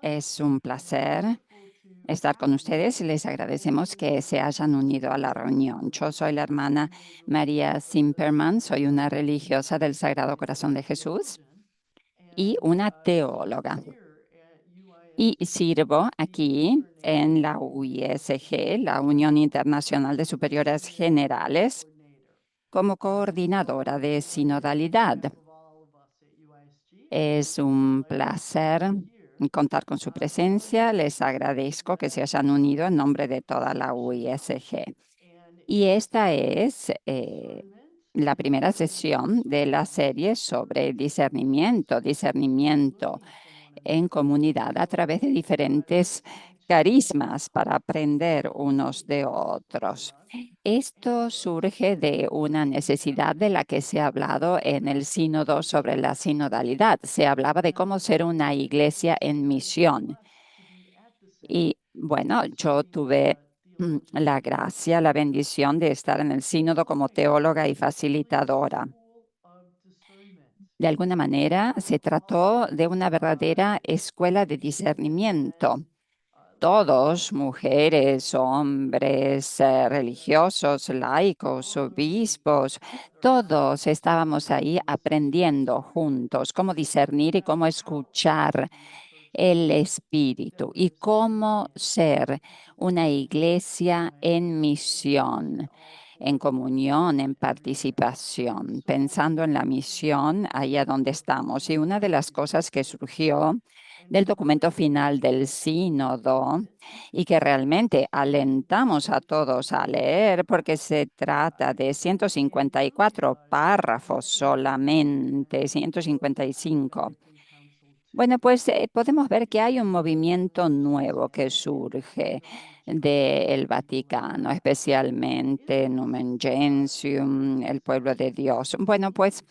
Es un placer estar con ustedes y les agradecemos que se hayan unido a la reunión. Yo soy la hermana María Zimmerman, soy una religiosa del Sagrado Corazón de Jesús y una teóloga. Y sirvo aquí en la UISG, la Unión Internacional de Superiores Generales, como coordinadora de sinodalidad. Es un placer contar con su presencia. Les agradezco que se hayan unido en nombre de toda la UISG. Y esta es la primera sesión de la serie sobre discernimiento en comunidad a través de diferentes carismas para aprender unos de otros. Esto surge de una necesidad de la que se ha hablado en el sínodo sobre la sinodalidad. Se hablaba de cómo ser una iglesia en misión. Y bueno, yo tuve la gracia, la bendición de estar en el sínodo como teóloga y facilitadora. De alguna manera, se trató de una verdadera escuela de discernimiento. Todos, mujeres, hombres, religiosos, laicos, obispos, todos estábamos ahí aprendiendo juntos cómo discernir y cómo escuchar el Espíritu y cómo ser una iglesia en misión, en comunión, en participación, pensando en la misión allá donde estamos. Y una de las cosas que surgió del documento final del sínodo y que realmente alentamos a todos a leer porque se trata de 154 párrafos solamente, 155. Bueno, pues podemos ver que hay un movimiento nuevo que surge del Vaticano, especialmente Numen Gentium, el pueblo de Dios. Bueno, pues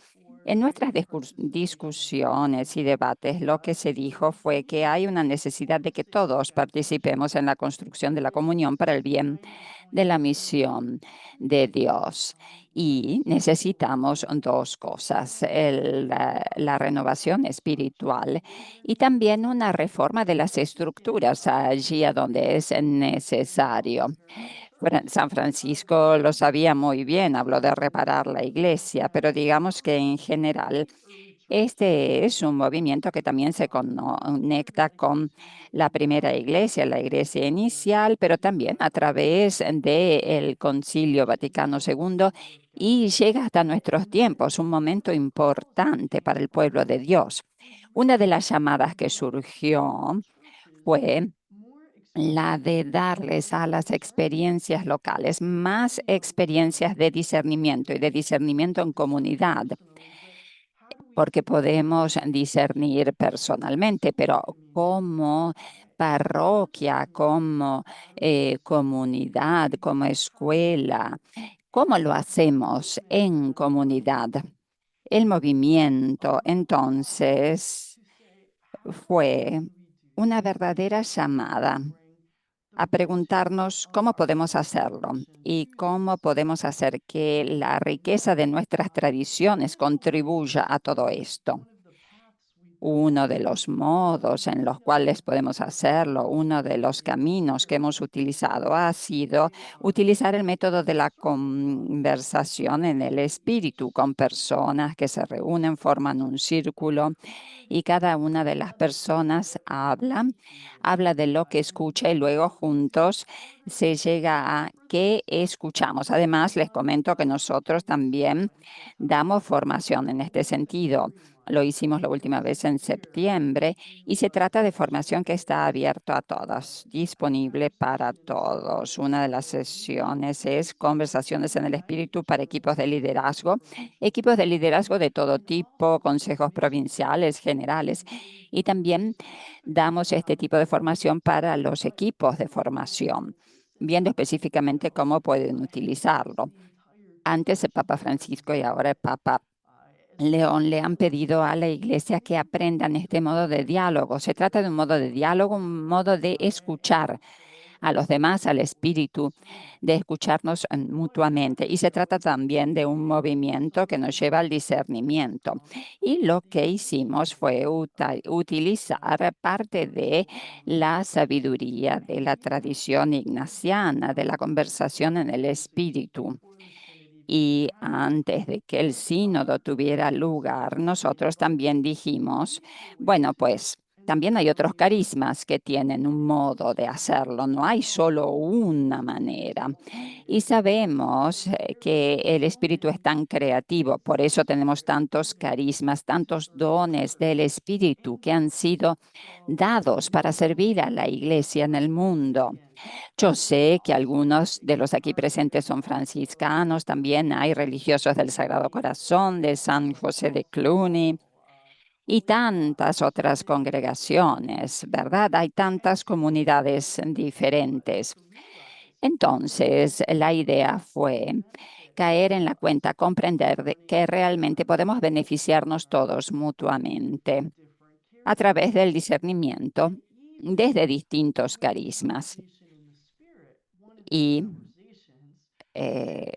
en nuestras discusiones y debates, lo que se dijo fue que hay una necesidad de que todos participemos en la construcción de la comunión para el bien de la misión de Dios. Y necesitamos dos cosas, la renovación espiritual y también una reforma de las estructuras allí a donde es necesario. San Francisco lo sabía muy bien, habló de reparar la iglesia, pero digamos que en general este es un movimiento que también se conecta con la primera iglesia, la iglesia inicial, pero también a través del Concilio Vaticano II y llega hasta nuestros tiempos, un momento importante para el pueblo de Dios. Una de las llamadas que surgió fue la de darles a las experiencias locales más experiencias de discernimiento y de discernimiento en comunidad, porque podemos discernir personalmente, pero como parroquia, como comunidad, como escuela, ¿cómo lo hacemos en comunidad? El movimiento, entonces, fue una verdadera llamada a preguntarnos cómo podemos hacerlo y cómo podemos hacer que la riqueza de nuestras tradiciones contribuya a todo esto. Uno de los modos en los cuales podemos hacerlo, uno de los caminos que hemos utilizado ha sido utilizar el método de la conversación en el espíritu con personas que se reúnen, forman un círculo y cada una de las personas habla de lo que escucha y luego juntos se llega a qué escuchamos. Además, les comento que nosotros también damos formación en este sentido. Lo hicimos la última vez en septiembre y se trata de formación que está abierto a todos, disponible para todos. Una de las sesiones es conversaciones en el espíritu para equipos de liderazgo de todo tipo, consejos provinciales, generales. Y también damos este tipo de formación para los equipos de formación, viendo específicamente cómo pueden utilizarlo. Antes el Papa Francisco y ahora el Papa León le han pedido a la iglesia que aprendan este modo de diálogo. Se trata de un modo de diálogo, un modo de escuchar a los demás, al espíritu, de escucharnos mutuamente. Y se trata también de un movimiento que nos lleva al discernimiento. Y lo que hicimos fue utilizar parte de la sabiduría de la tradición ignaciana, de la conversación en el espíritu. Y antes de que el sínodo tuviera lugar, nosotros también dijimos, bueno, pues también hay otros carismas que tienen un modo de hacerlo, no hay solo una manera. Y sabemos que el espíritu es tan creativo, por eso tenemos tantos carismas, tantos dones del espíritu que han sido dados para servir a la iglesia en el mundo. Yo sé que algunos de los aquí presentes son franciscanos, también hay religiosos del Sagrado Corazón, de San José de Cluny y tantas otras congregaciones, ¿verdad? Hay tantas comunidades diferentes. Entonces, la idea fue caer en la cuenta, comprender que realmente podemos beneficiarnos todos mutuamente a través del discernimiento desde distintos carismas. Y eh,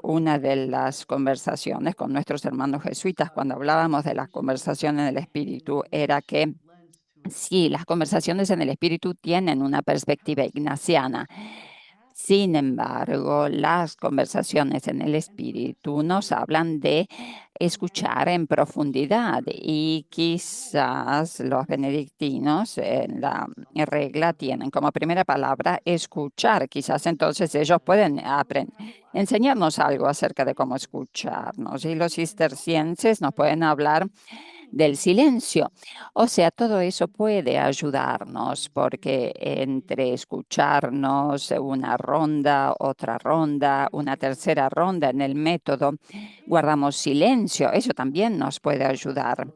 una de las conversaciones con nuestros hermanos jesuitas, cuando hablábamos de las conversaciones en el espíritu, era que sí, las conversaciones en el espíritu tienen una perspectiva ignaciana. Sin embargo, las conversaciones en el espíritu nos hablan de escuchar en profundidad y quizás los benedictinos en la regla tienen como primera palabra escuchar. Quizás entonces ellos pueden enseñarnos algo acerca de cómo escucharnos y los cistercienses nos pueden hablar del silencio. O sea, todo eso puede ayudarnos porque entre escucharnos una ronda, otra ronda, una tercera ronda en el método, guardamos silencio. Eso también nos puede ayudar.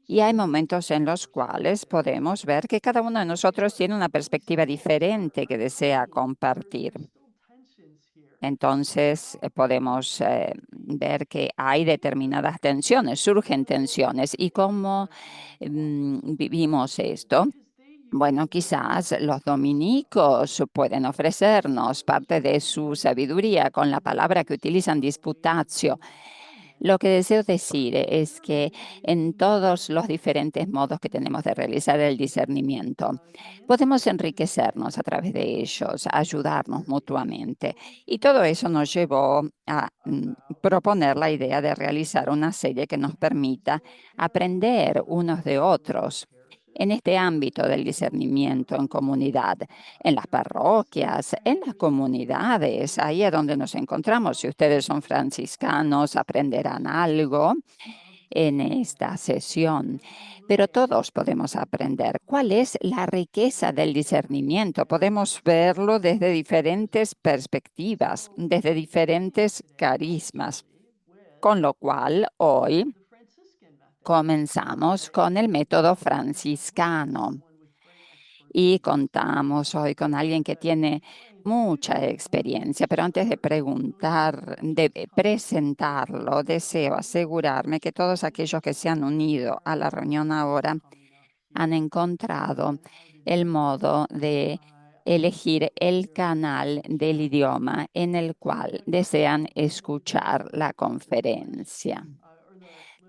Y hay momentos en los cuales podemos ver que cada uno de nosotros tiene una perspectiva diferente que desea compartir. Entonces podemos ver que hay determinadas tensiones, surgen tensiones. ¿Y cómo vivimos esto? Bueno, quizás los dominicos pueden ofrecernos parte de su sabiduría con la palabra que utilizan, disputatio. Lo que deseo decir es que en todos los diferentes modos que tenemos de realizar el discernimiento, podemos enriquecernos a través de ellos, ayudarnos mutuamente. Y todo eso nos llevó a proponer la idea de realizar una serie que nos permita aprender unos de otros en este ámbito del discernimiento en comunidad, en las parroquias, en las comunidades, ahí es donde nos encontramos. Si ustedes son franciscanos, aprenderán algo en esta sesión, pero todos podemos aprender. ¿Cuál es la riqueza del discernimiento? Podemos verlo desde diferentes perspectivas, desde diferentes carismas, con lo cual hoy comenzamos con el método franciscano y contamos hoy con alguien que tiene mucha experiencia, pero antes de presentarlo, deseo asegurarme que todos aquellos que se han unido a la reunión ahora han encontrado el modo de elegir el canal del idioma en el cual desean escuchar la conferencia.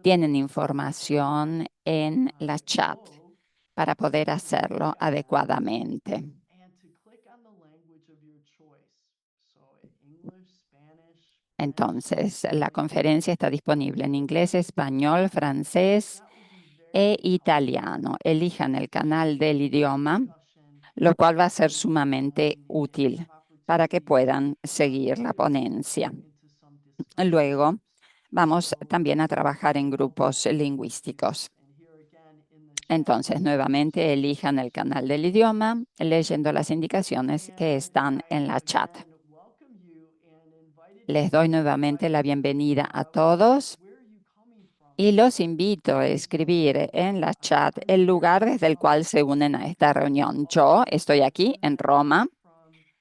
Tienen información en la chat para poder hacerlo adecuadamente. Entonces, la conferencia está disponible en inglés, español, francés e italiano. Elijan el canal del idioma, lo cual va a ser sumamente útil para que puedan seguir la ponencia. Luego, vamos también a trabajar en grupos lingüísticos. Entonces, nuevamente elijan el canal del idioma leyendo las indicaciones que están en la chat. Les doy nuevamente la bienvenida a todos y los invito a escribir en la chat el lugar desde el cual se unen a esta reunión. Yo estoy aquí en Roma.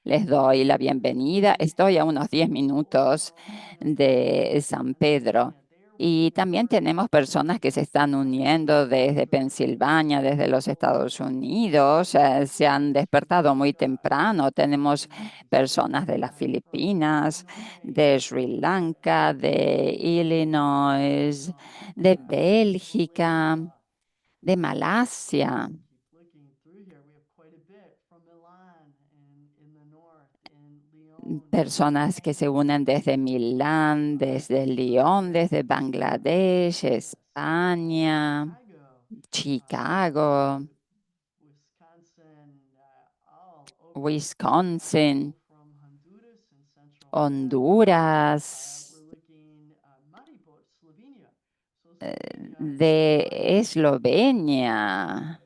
Les doy la bienvenida. Estoy a unos 10 minutos de San Pedro. Y también tenemos personas que se están uniendo desde Pensilvania, desde los Estados Unidos. Se han despertado muy temprano. Tenemos personas de las Filipinas, de Sri Lanka, de Illinois, de Bélgica, de Malasia. Personas que se unen desde Milán, desde Lyon, desde Bangladesh, España, Chicago, Wisconsin, Honduras, de Eslovenia.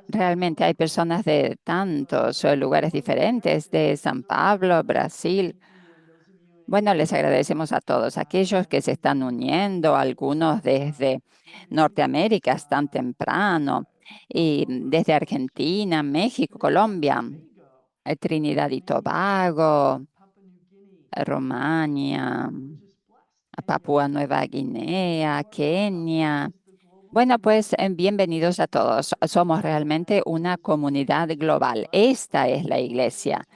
Realmente hay personas de tantos lugares diferentes, de San Pablo, Brasil. Bueno, les agradecemos a todos aquellos que se están uniendo, algunos desde Norteamérica tan temprano, y desde Argentina, México, Colombia, Trinidad y Tobago, Rumania, Papúa Nueva Guinea, Kenia. Bueno, pues bienvenidos a todos. Somos realmente una comunidad global. Esta es la iglesia,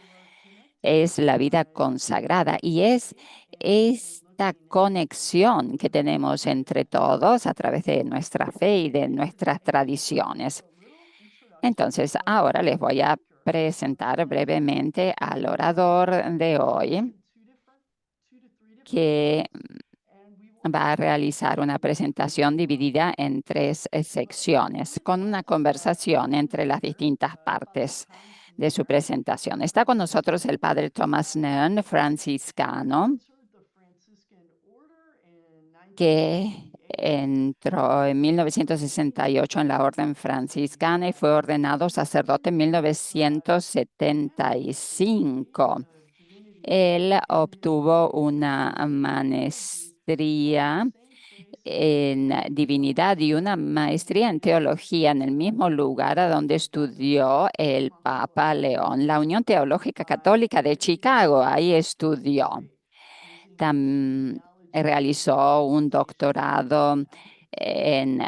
es la vida consagrada y es esta conexión que tenemos entre todos a través de nuestra fe y de nuestras tradiciones. Entonces, ahora les voy a presentar brevemente al orador de hoy, que va a realizar una presentación dividida en tres secciones, con una conversación entre las distintas partes de su presentación. Está con nosotros el padre Thomas Nern, franciscano, que entró en 1968 en la orden franciscana y fue ordenado sacerdote en 1975. Él obtuvo una maestría en divinidad y una maestría en teología en el mismo lugar a donde estudió el Papa León, la Unión Teológica Católica de Chicago. Ahí estudió. Realizó un doctorado en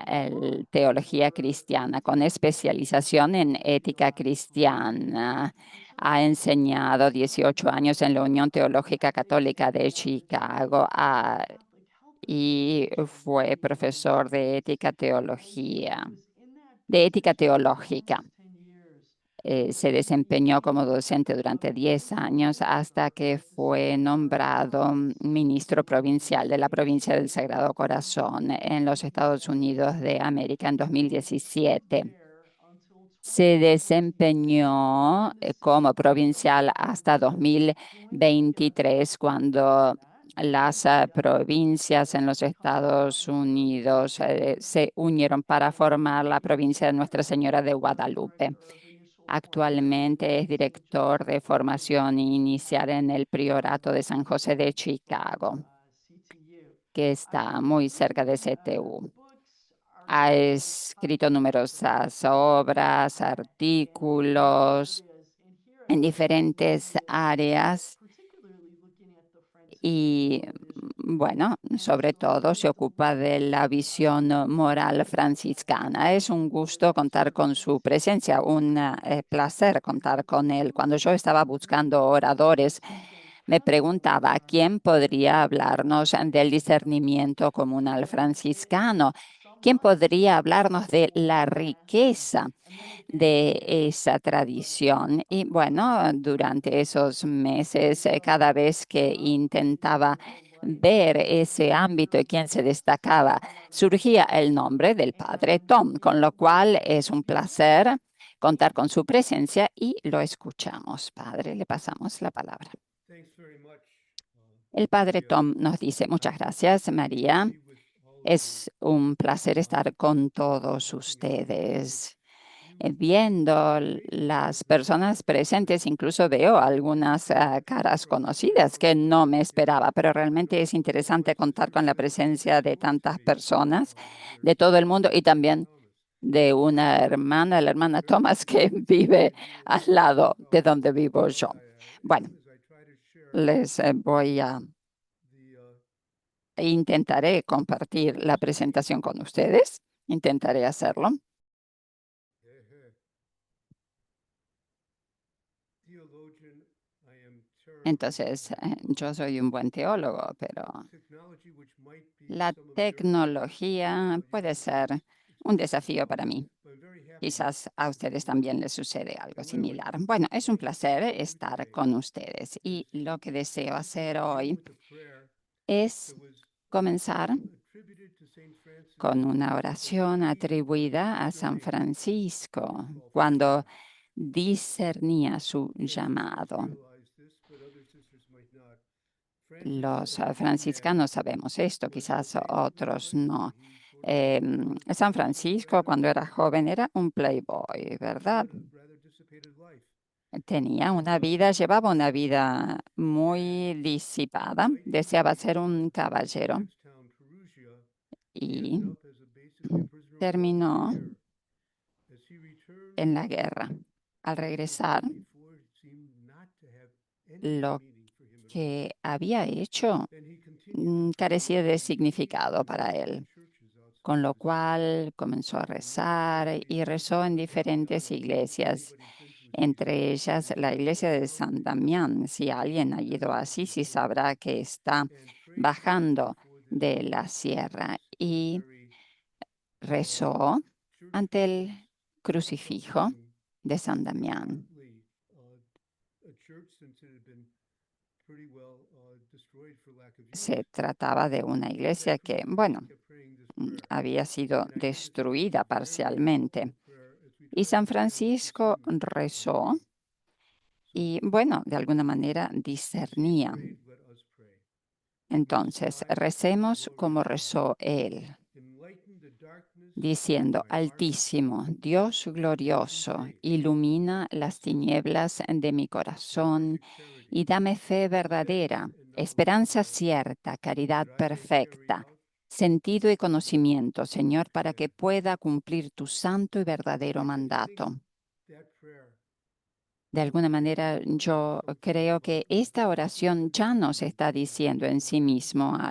teología cristiana con especialización en ética cristiana. Ha enseñado 18 años en la Unión Teológica Católica de Chicago y fue profesor de ética teología, de ética teológica. Se desempeñó como docente durante 10 años hasta que fue nombrado ministro provincial de la provincia del Sagrado Corazón en los Estados Unidos de América en 2017. Se desempeñó como provincial hasta 2023, cuando las provincias en los Estados Unidos se unieron para formar la provincia de Nuestra Señora de Guadalupe. Actualmente es director de formación inicial en el Priorato de San José de Chicago, que está muy cerca de CTU. Ha escrito numerosas obras, artículos en diferentes áreas y, bueno, sobre todo se ocupa de la visión moral franciscana. Es un gusto contar con su presencia, un placer contar con él. Cuando yo estaba buscando oradores, me preguntaba quién podría hablarnos del discernimiento comunal franciscano, quién podría hablarnos de la riqueza de esa tradición. Y bueno, durante esos meses, cada vez que intentaba ver ese ámbito y quién se destacaba, surgía el nombre del padre Tom, con lo cual es un placer contar con su presencia y lo escuchamos. Padre, le pasamos la palabra. El padre Tom nos dice: muchas gracias, María. Es un placer estar con todos ustedes. Viendo las personas presentes, incluso veo algunas caras conocidas que no me esperaba, pero realmente es interesante contar con la presencia de tantas personas de todo el mundo y también de una hermana, la hermana Thomas, que vive al lado de donde vivo yo. Bueno, les voy a intentaré compartir la presentación con ustedes. Intentaré hacerlo. Entonces, yo soy un buen teólogo, pero la tecnología puede ser un desafío para mí. Quizás a ustedes también les sucede algo similar. Bueno, es un placer estar con ustedes y lo que deseo hacer hoy es comenzar con una oración atribuida a San Francisco cuando discernía su llamado. Los franciscanos sabemos esto, quizás otros no. San Francisco, cuando era joven, era un playboy, ¿verdad? Llevaba una vida muy disipada, deseaba ser un caballero y terminó en la guerra. Al regresar, lo que había hecho carecía de significado para él, con lo cual comenzó a rezar y rezó en diferentes iglesias, entre ellas la iglesia de San Damián. Si alguien ha ido así, sí sabrá que está bajando de la sierra y rezó ante el crucifijo de San Damián. Se trataba de una iglesia que, bueno, había sido destruida parcialmente. Y San Francisco rezó y, bueno, de alguna manera discernía. Entonces, recemos como rezó él, diciendo: Altísimo, Dios glorioso, ilumina las tinieblas de mi corazón y dame fe verdadera, esperanza cierta, caridad perfecta, sentido y conocimiento, Señor, para que pueda cumplir tu santo y verdadero mandato. De alguna manera, yo creo que esta oración ya nos está diciendo en sí misma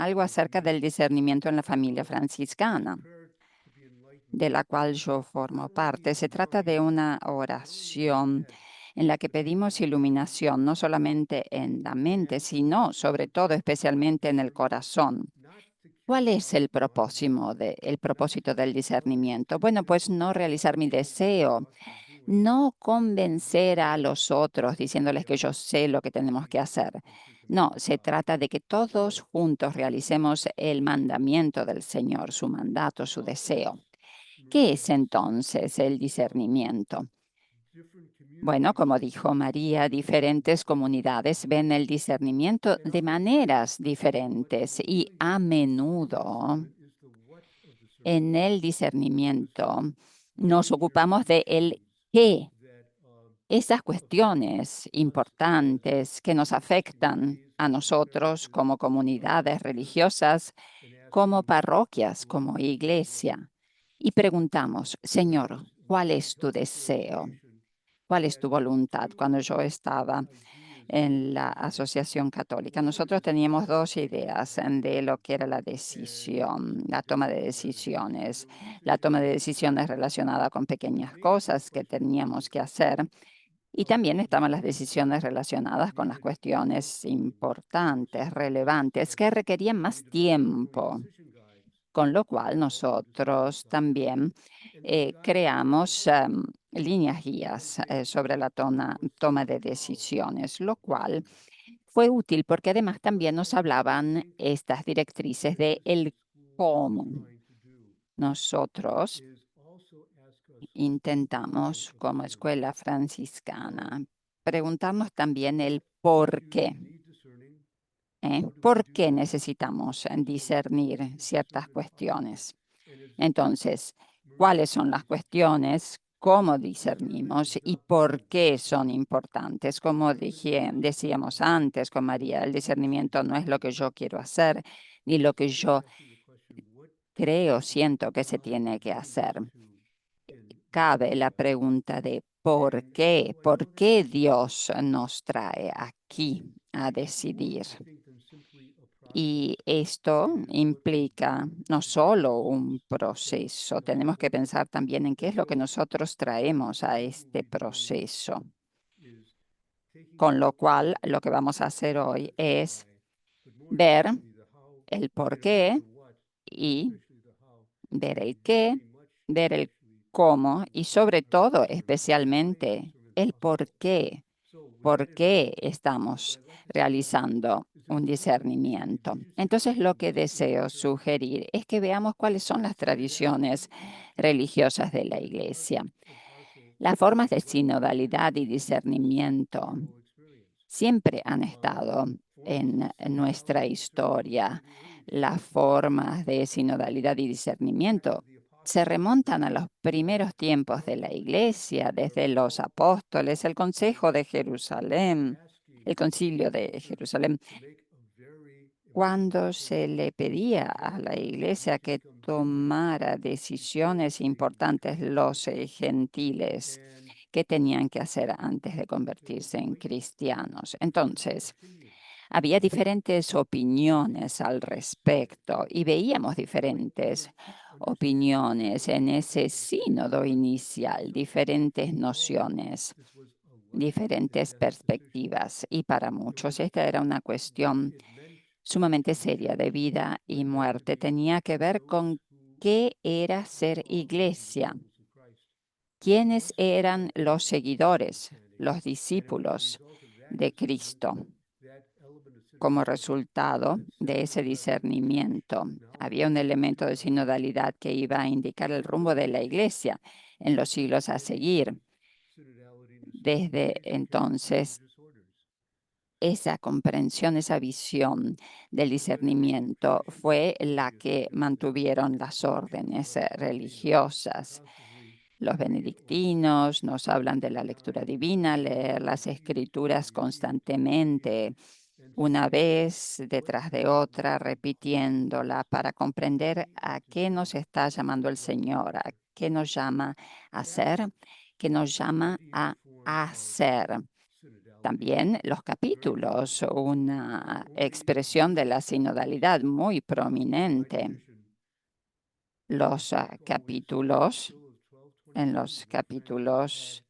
algo acerca del discernimiento en la familia franciscana, de la cual yo formo parte. Se trata de una oración en la que pedimos iluminación, no solamente en la mente, sino sobre todo, especialmente en el corazón. ¿Cuál es el propósito del discernimiento? Bueno, pues no realizar mi deseo, no convencer a los otros diciéndoles que yo sé lo que tenemos que hacer. No, se trata de que todos juntos realicemos el mandamiento del Señor, su mandato, su deseo. ¿Qué es entonces el discernimiento? Bueno, como dijo María, diferentes comunidades ven el discernimiento de maneras diferentes y a menudo en el discernimiento nos ocupamos de el qué, esas cuestiones importantes que nos afectan a nosotros como comunidades religiosas, como parroquias, como iglesia. Y preguntamos: Señor, ¿cuál es tu deseo? ¿Cuál es tu voluntad? Cuando yo estaba en la Asociación Católica, nosotros teníamos dos ideas de lo que era la decisión, la toma de decisiones. La toma de decisiones relacionada con pequeñas cosas que teníamos que hacer. Y también estaban las decisiones relacionadas con las cuestiones importantes, relevantes, que requerían más tiempo, con lo cual nosotros también creamos líneas guías sobre la toma de decisiones, lo cual fue útil porque además también nos hablaban estas directrices de el cómo. Nosotros intentamos, como escuela franciscana, preguntarnos también el por qué. ¿Por qué necesitamos discernir ciertas cuestiones? Entonces, ¿cuáles son las cuestiones? ¿Cómo discernimos y por qué son importantes? Como decíamos antes con María, el discernimiento no es lo que yo quiero hacer ni lo que yo creo, siento que se tiene que hacer. Cabe la pregunta de por qué Dios nos trae aquí a decidir. Y esto implica no solo un proceso, tenemos que pensar también en qué es lo que nosotros traemos a este proceso. Con lo cual, lo que vamos a hacer hoy es ver el por qué y ver el qué, ver el cómo y sobre todo, especialmente, el por qué estamos realizando un discernimiento. Entonces, lo que deseo sugerir es que veamos cuáles son las tradiciones religiosas de la Iglesia. Las formas de sinodalidad y discernimiento siempre han estado en nuestra historia. Las formas de sinodalidad y discernimiento se remontan a los primeros tiempos de la Iglesia, desde los apóstoles, el Consejo de Jerusalén, el Concilio de Jerusalén, cuando se le pedía a la Iglesia que tomara decisiones importantes, los gentiles, qué tenían que hacer antes de convertirse en cristianos. Entonces, había diferentes opiniones al respecto y veíamos diferentes opiniones en ese sínodo inicial, diferentes nociones, diferentes perspectivas. Y para muchos esta era una cuestión sumamente seria de vida y muerte. Tenía que ver con qué era ser iglesia, quiénes eran los seguidores, los discípulos de Cristo. Como resultado de ese discernimiento, había un elemento de sinodalidad que iba a indicar el rumbo de la Iglesia en los siglos a seguir. Desde entonces, esa comprensión, esa visión del discernimiento fue la que mantuvieron las órdenes religiosas. Los benedictinos nos hablan de la lectura divina, leer las escrituras constantemente, una vez detrás de otra, repitiéndola para comprender a qué nos está llamando el Señor, a qué nos llama a hacer, qué nos llama a hacer. También los capítulos, una expresión de la sinodalidad muy prominente. Los capítulos, en los capítulos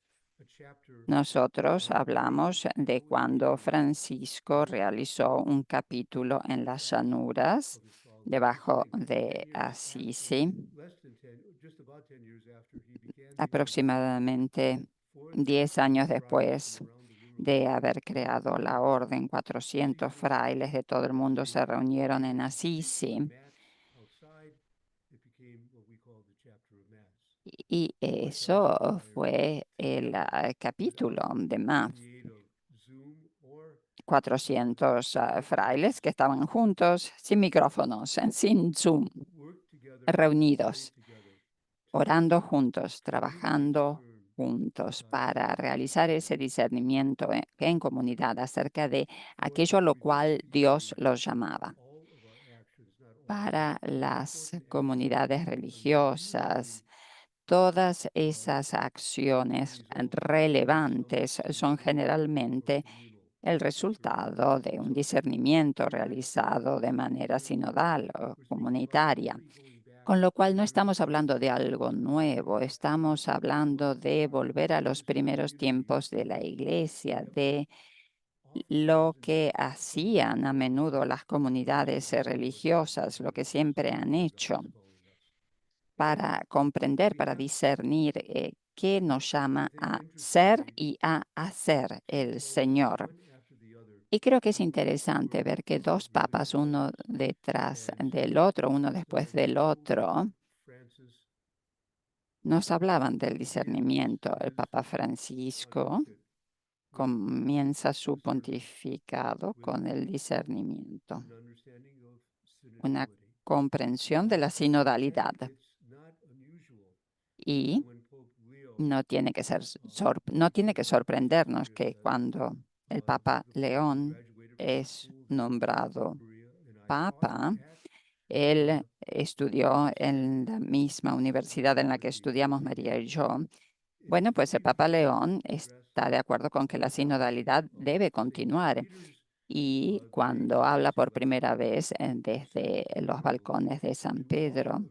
nosotros hablamos de cuando Francisco realizó un capítulo en las llanuras debajo de Assisi, aproximadamente 10 años después de haber creado la orden. 400 frailes de todo el mundo se reunieron en Assisi y eso fue el capítulo de más. 400 frailes que estaban juntos, sin micrófonos, sin Zoom, reunidos, orando juntos, trabajando juntos para realizar ese discernimiento en comunidad acerca de aquello a lo cual Dios los llamaba. Para las comunidades religiosas, todas esas acciones relevantes son generalmente el resultado de un discernimiento realizado de manera sinodal o comunitaria, con lo cual no estamos hablando de algo nuevo, estamos hablando de volver a los primeros tiempos de la Iglesia, de lo que hacían a menudo las comunidades religiosas, lo que siempre han hecho para comprender, para discernir qué nos llama a ser y a hacer el Señor. Y creo que es interesante ver que dos papas, uno detrás del otro, uno después del otro, nos hablaban del discernimiento. El Papa Francisco comienza su pontificado con el discernimiento, una comprensión de la sinodalidad. Y no tiene que sorprendernos que cuando el Papa León es nombrado Papa, él estudió en la misma universidad en la que estudiamos María y yo. Bueno, pues el Papa León está de acuerdo con que la sinodalidad debe continuar Y cuando habla por primera vez desde los balcones de San Pedro,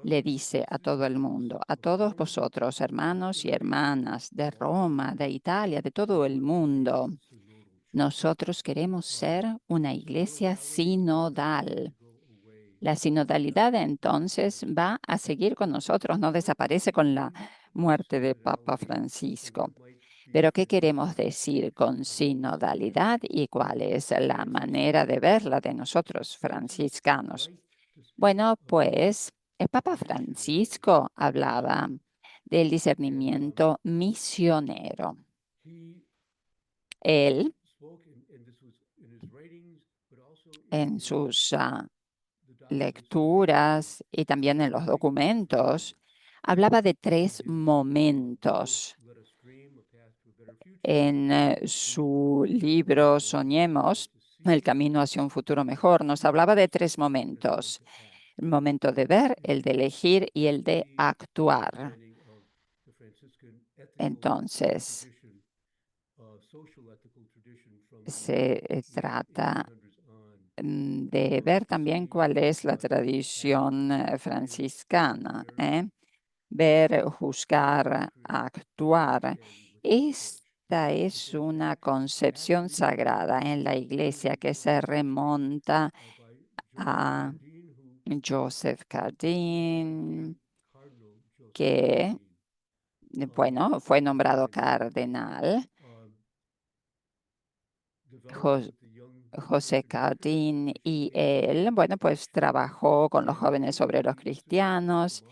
le dice a todo el mundo, a todos vosotros, hermanos y hermanas de Roma, de Italia, de todo el mundo, nosotros queremos ser una iglesia sinodal. La sinodalidad entonces va a seguir con nosotros, no desaparece con la muerte de Papa Francisco. Pero ¿qué queremos decir con sinodalidad y cuál es la manera de verla de nosotros franciscanos? Bueno, pues el Papa Francisco hablaba del discernimiento misionero. Él, en sus lecturas y también en los documentos, hablaba de tres momentos. En su libro Soñemos, el camino hacia un futuro mejor, nos hablaba de tres momentos: el momento de ver, el de elegir y el de actuar. Entonces, se trata de ver también cuál es la tradición franciscana, ¿eh? Ver, juzgar, actuar. Esta es una concepción sagrada en la iglesia que se remonta a Joseph Cardin, que, bueno, fue nombrado cardenal. José Cardin y él, bueno, pues trabajó con los jóvenes obreros cristianos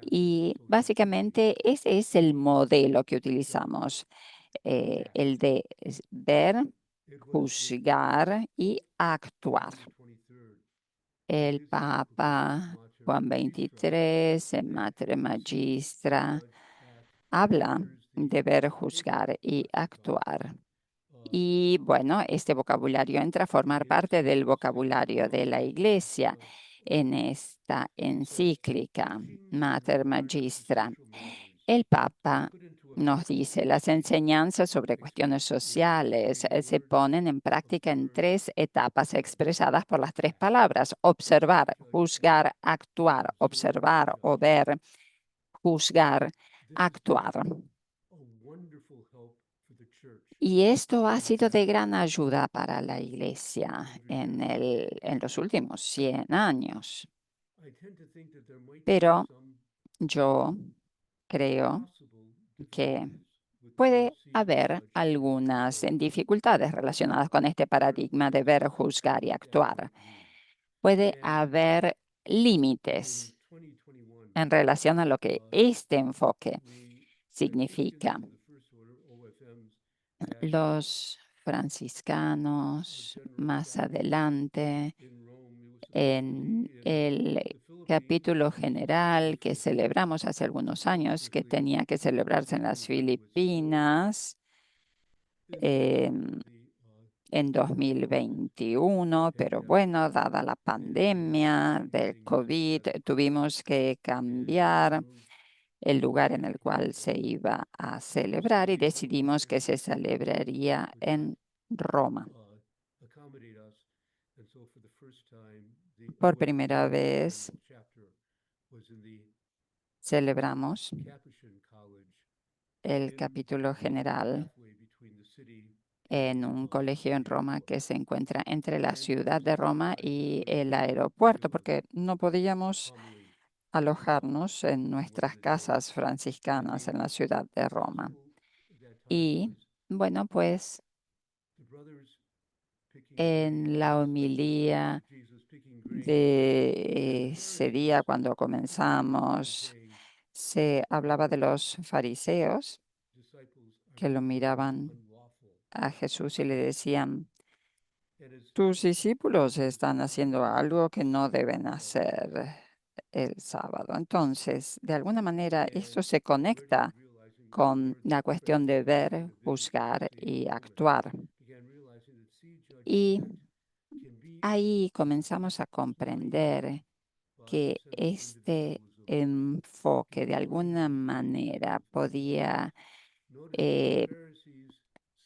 y básicamente ese es el modelo que utilizamos, el de ver, juzgar y actuar. El Papa Juan XXIII, en Mater Magistra, habla de ver, juzgar y actuar. Y bueno, este vocabulario entra a formar parte del vocabulario de la Iglesia en esta encíclica Mater Magistra. El Papa nos dice, las enseñanzas sobre cuestiones sociales se ponen en práctica en tres etapas expresadas por las tres palabras: observar, juzgar, actuar. Observar o ver, juzgar, actuar. Y esto ha sido de gran ayuda para la Iglesia en los últimos 100 años. Pero yo creo que puede haber algunas dificultades relacionadas con este paradigma de ver, juzgar y actuar. Puede haber límites en relación a lo que este enfoque significa. Los franciscanos más adelante, en el capítulo general que celebramos hace algunos años, que tenía que celebrarse en las Filipinas en 2021, pero bueno, dada la pandemia del COVID, tuvimos que cambiar el lugar en el cual se iba a celebrar y decidimos que se celebraría en Roma. Por primera vez celebramos el capítulo general en un colegio en Roma que se encuentra entre la ciudad de Roma y el aeropuerto, porque no podíamos alojarnos en nuestras casas franciscanas en la ciudad de Roma. Y bueno, pues en la homilía de ese día, cuando comenzamos, se hablaba de los fariseos que lo miraban a Jesús y le decían: tus discípulos están haciendo algo que no deben hacer el sábado. Entonces, de alguna manera, esto se conecta con la cuestión de ver, juzgar y actuar. Y ahí comenzamos a comprender que este enfoque de alguna manera podía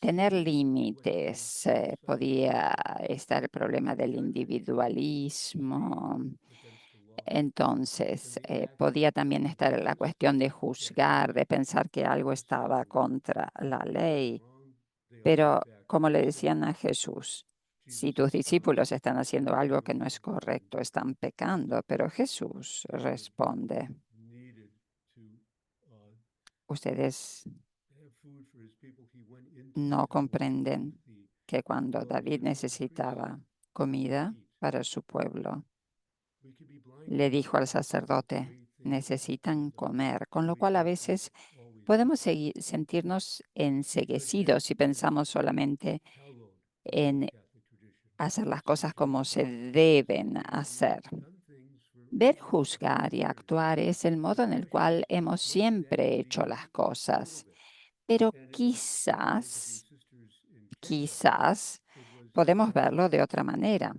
tener límites. Podía estar el problema del individualismo. Entonces, podía también estar la cuestión de juzgar, de pensar que algo estaba contra la ley. Pero como le decían a Jesús, si tus discípulos están haciendo algo que no es correcto, están pecando. Pero Jesús responde, ustedes no comprenden que cuando David necesitaba comida para su pueblo, le dijo al sacerdote, necesitan comer, con lo cual a veces podemos sentirnos enceguecidos si pensamos solamente en hacer las cosas como se deben hacer. Ver, juzgar y actuar es el modo en el cual hemos siempre hecho las cosas, pero quizás podemos verlo de otra manera.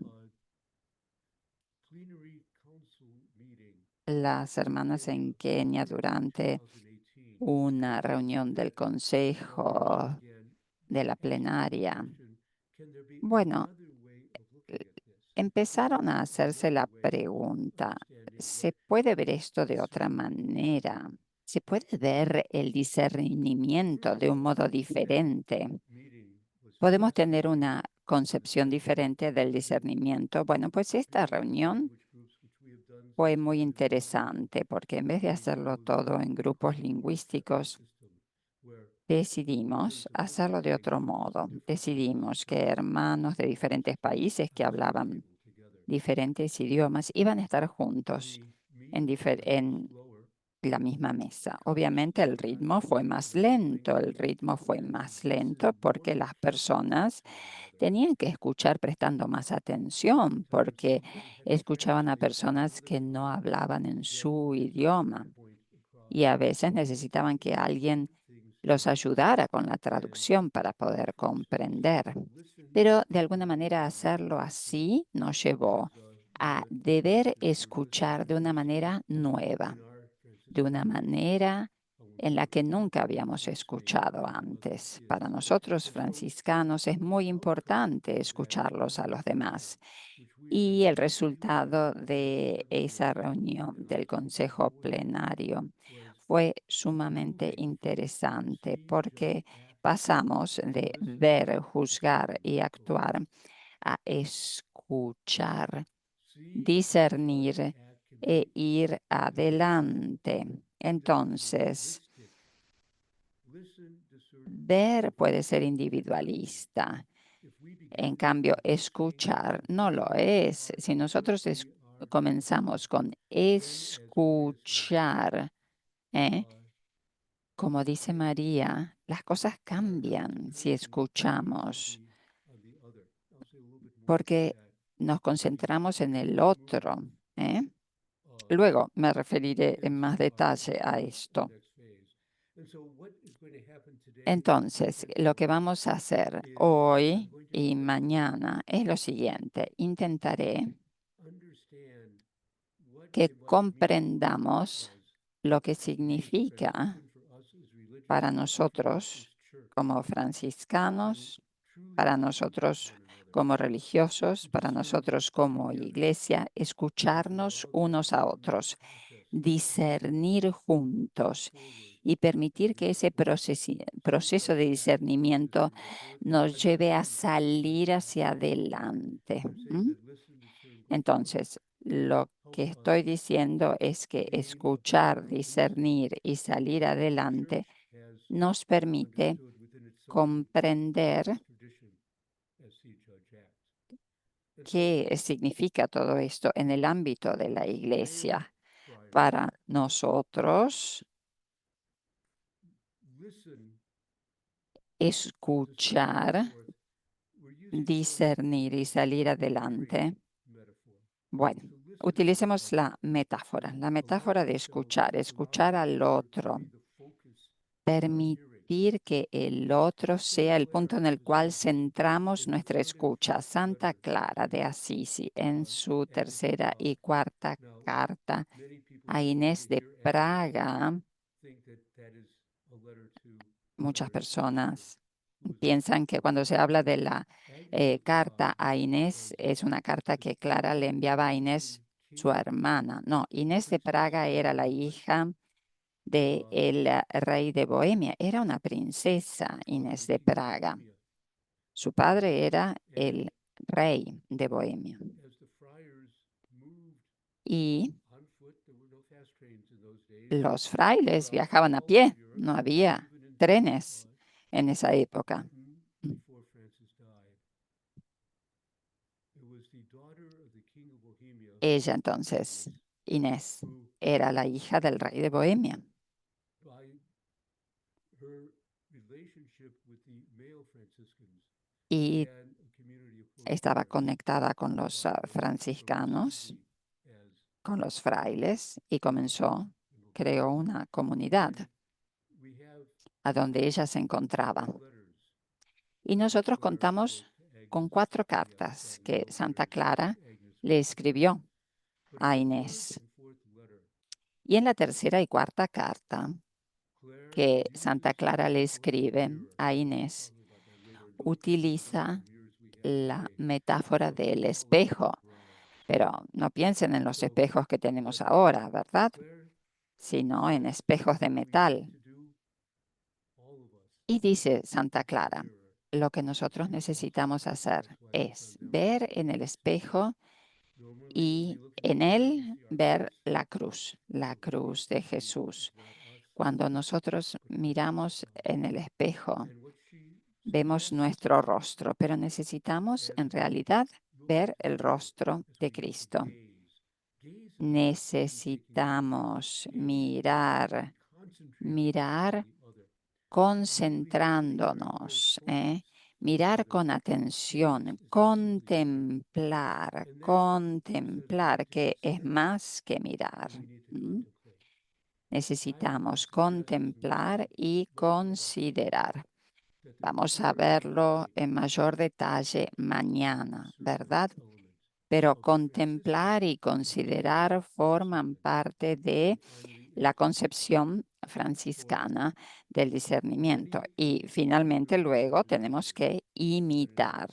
Las hermanas en Kenia durante una reunión del consejo de la plenaria, bueno, eh, empezaron a hacerse la pregunta, ¿se puede ver esto de otra manera? ¿Se puede ver el discernimiento de un modo diferente? ¿Podemos tener una concepción diferente del discernimiento? Bueno, pues esta reunión fue muy interesante porque en vez de hacerlo todo en grupos lingüísticos, decidimos hacerlo de otro modo. Decidimos que hermanos de diferentes países que hablaban diferentes idiomas iban a estar juntos en la misma mesa. Obviamente el ritmo fue más lento porque las personas tenían que escuchar prestando más atención porque escuchaban a personas que no hablaban en su idioma y a veces necesitaban que alguien los ayudara con la traducción para poder comprender. Pero de alguna manera hacerlo así nos llevó a deber escuchar de una manera nueva, de una manera en la que nunca habíamos escuchado antes. Para nosotros franciscanos es muy importante escucharlos a los demás. Y el resultado de esa reunión del Consejo Plenario fue sumamente interesante porque pasamos de ver, juzgar y actuar a escuchar, discernir e ir adelante. Entonces, ver puede ser individualista. En cambio, escuchar no lo es. Si nosotros comenzamos con escuchar, ¿eh? Como dice María, las cosas cambian si escuchamos, porque nos concentramos en el otro, ¿eh? Luego me referiré en más detalle a esto. Entonces, lo que vamos a hacer hoy y mañana es lo siguiente. Intentaré que comprendamos lo que significa para nosotros como franciscanos, para nosotros como religiosos, para nosotros como iglesia, escucharnos unos a otros, discernir juntos y permitir que ese proceso de discernimiento nos lleve a salir hacia adelante. Entonces, lo que estoy diciendo es que escuchar, discernir y salir adelante nos permite comprender qué significa todo esto en el ámbito de la iglesia. Para nosotros, escuchar, discernir y salir adelante. Bueno, utilicemos la metáfora de escuchar al otro, permitir que el otro sea el punto en el cual centramos nuestra escucha. Santa Clara de Assisi, en su tercera y cuarta carta a Inés de Praga, muchas personas piensan que cuando se habla de la carta a Inés, es una carta que Clara le enviaba a Inés, su hermana. No, Inés de Praga era la hija del rey de Bohemia. Era una princesa, Inés de Praga. Su padre era el rey de Bohemia. Y los frailes viajaban a pie. No había trenes en esa época. Ella entonces, Inés, era la hija del rey de Bohemia y estaba conectada con los franciscanos, con los frailes, y creó una comunidad a donde ella se encontraba. Y nosotros contamos con 4 cartas que Santa Clara le escribió a Inés. Y en la tercera y cuarta carta que Santa Clara le escribe a Inés, utiliza la metáfora del espejo, pero no piensen en los espejos que tenemos ahora, ¿verdad? Sino en espejos de metal. Y dice Santa Clara, lo que nosotros necesitamos hacer es ver en el espejo y en él ver la cruz de Jesús. Cuando nosotros miramos en el espejo, vemos nuestro rostro, pero necesitamos en realidad ver el rostro de Cristo. Necesitamos mirar concentrándonos, mirar con atención, contemplar, que es más que mirar. Necesitamos contemplar y considerar. Vamos a verlo en mayor detalle mañana, ¿verdad? Pero contemplar y considerar forman parte de la concepción franciscana del discernimiento. Y finalmente luego tenemos que imitar,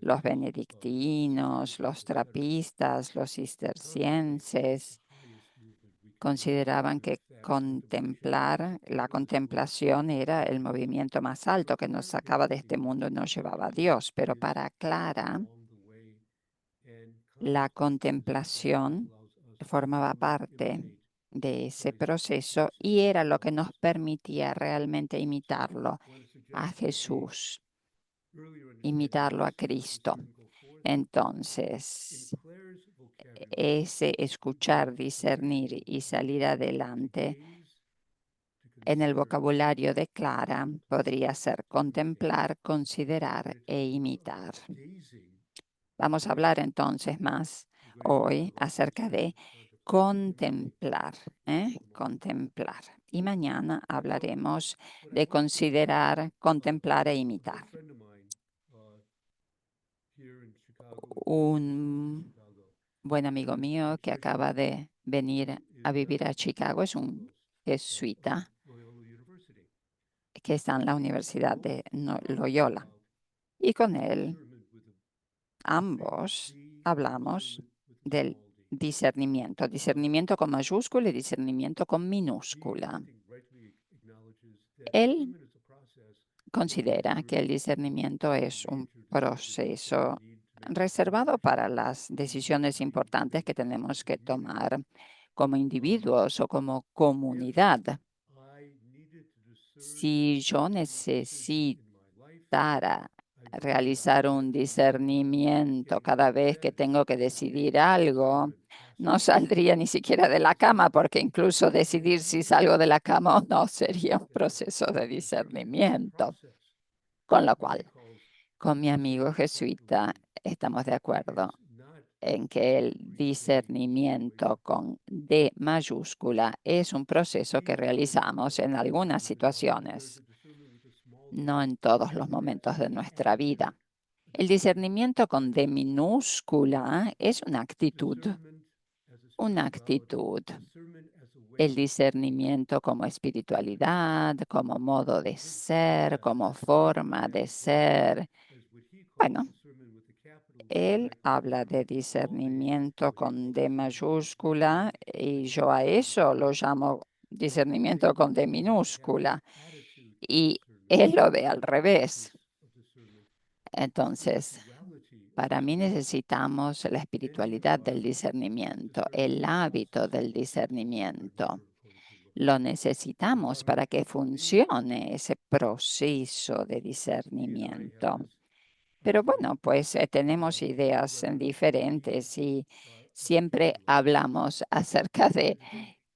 los benedictinos, los trapistas, los cistercienses consideraban que la contemplación era el movimiento más alto que nos sacaba de este mundo y nos llevaba a Dios. Pero para Clara, la contemplación formaba parte de ese proceso y era lo que nos permitía realmente imitarlo a Jesús, imitarlo a Cristo. Entonces, ese escuchar, discernir y salir adelante en el vocabulario de Clara podría ser contemplar, considerar e imitar. Vamos a hablar entonces más hoy acerca de contemplar, contemplar. Y mañana hablaremos de considerar, contemplar e imitar. Un buen amigo mío que acaba de venir a vivir a Chicago es un jesuita que está en la Universidad de Loyola. Y con él ambos hablamos del discernimiento con mayúscula y discernimiento con minúscula. Él considera que el discernimiento es un proceso reservado para las decisiones importantes que tenemos que tomar como individuos o como comunidad. Si yo necesitara realizar un discernimiento cada vez que tengo que decidir algo, no saldría ni siquiera de la cama, porque incluso decidir si salgo de la cama o no sería un proceso de discernimiento. Con lo cual, con mi amigo jesuita estamos de acuerdo en que el discernimiento con D mayúscula es un proceso que realizamos en algunas situaciones, no en todos los momentos de nuestra vida. El discernimiento con D minúscula es una actitud una actitud. El discernimiento como espiritualidad, como modo de ser, como forma de ser. Bueno, él habla de discernimiento con D mayúscula y yo a eso lo llamo discernimiento con D minúscula. Y él lo ve al revés. Entonces, para mí necesitamos la espiritualidad del discernimiento, el hábito del discernimiento. Lo necesitamos para que funcione ese proceso de discernimiento. Pero bueno, pues tenemos ideas diferentes y siempre hablamos acerca de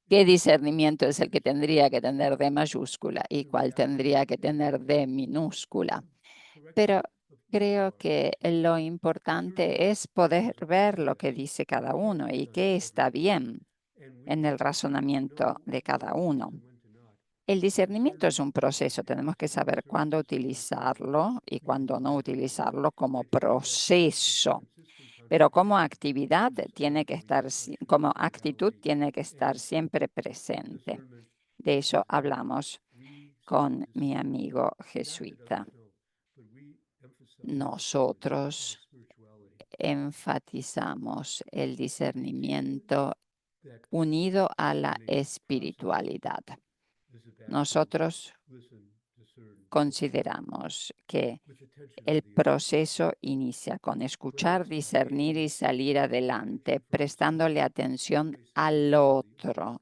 qué discernimiento es el que tendría que tener D mayúscula y cuál tendría que tener D minúscula. Pero creo que lo importante es poder ver lo que dice cada uno y qué está bien en el razonamiento de cada uno. El discernimiento es un proceso, tenemos que saber cuándo utilizarlo y cuándo no utilizarlo como proceso, pero como actividad tiene que estar, como actitud tiene que estar siempre presente. De eso hablamos con mi amigo jesuita. Nosotros enfatizamos el discernimiento unido a la espiritualidad. Nosotros consideramos que el proceso inicia con escuchar, discernir y salir adelante, prestándole atención al otro.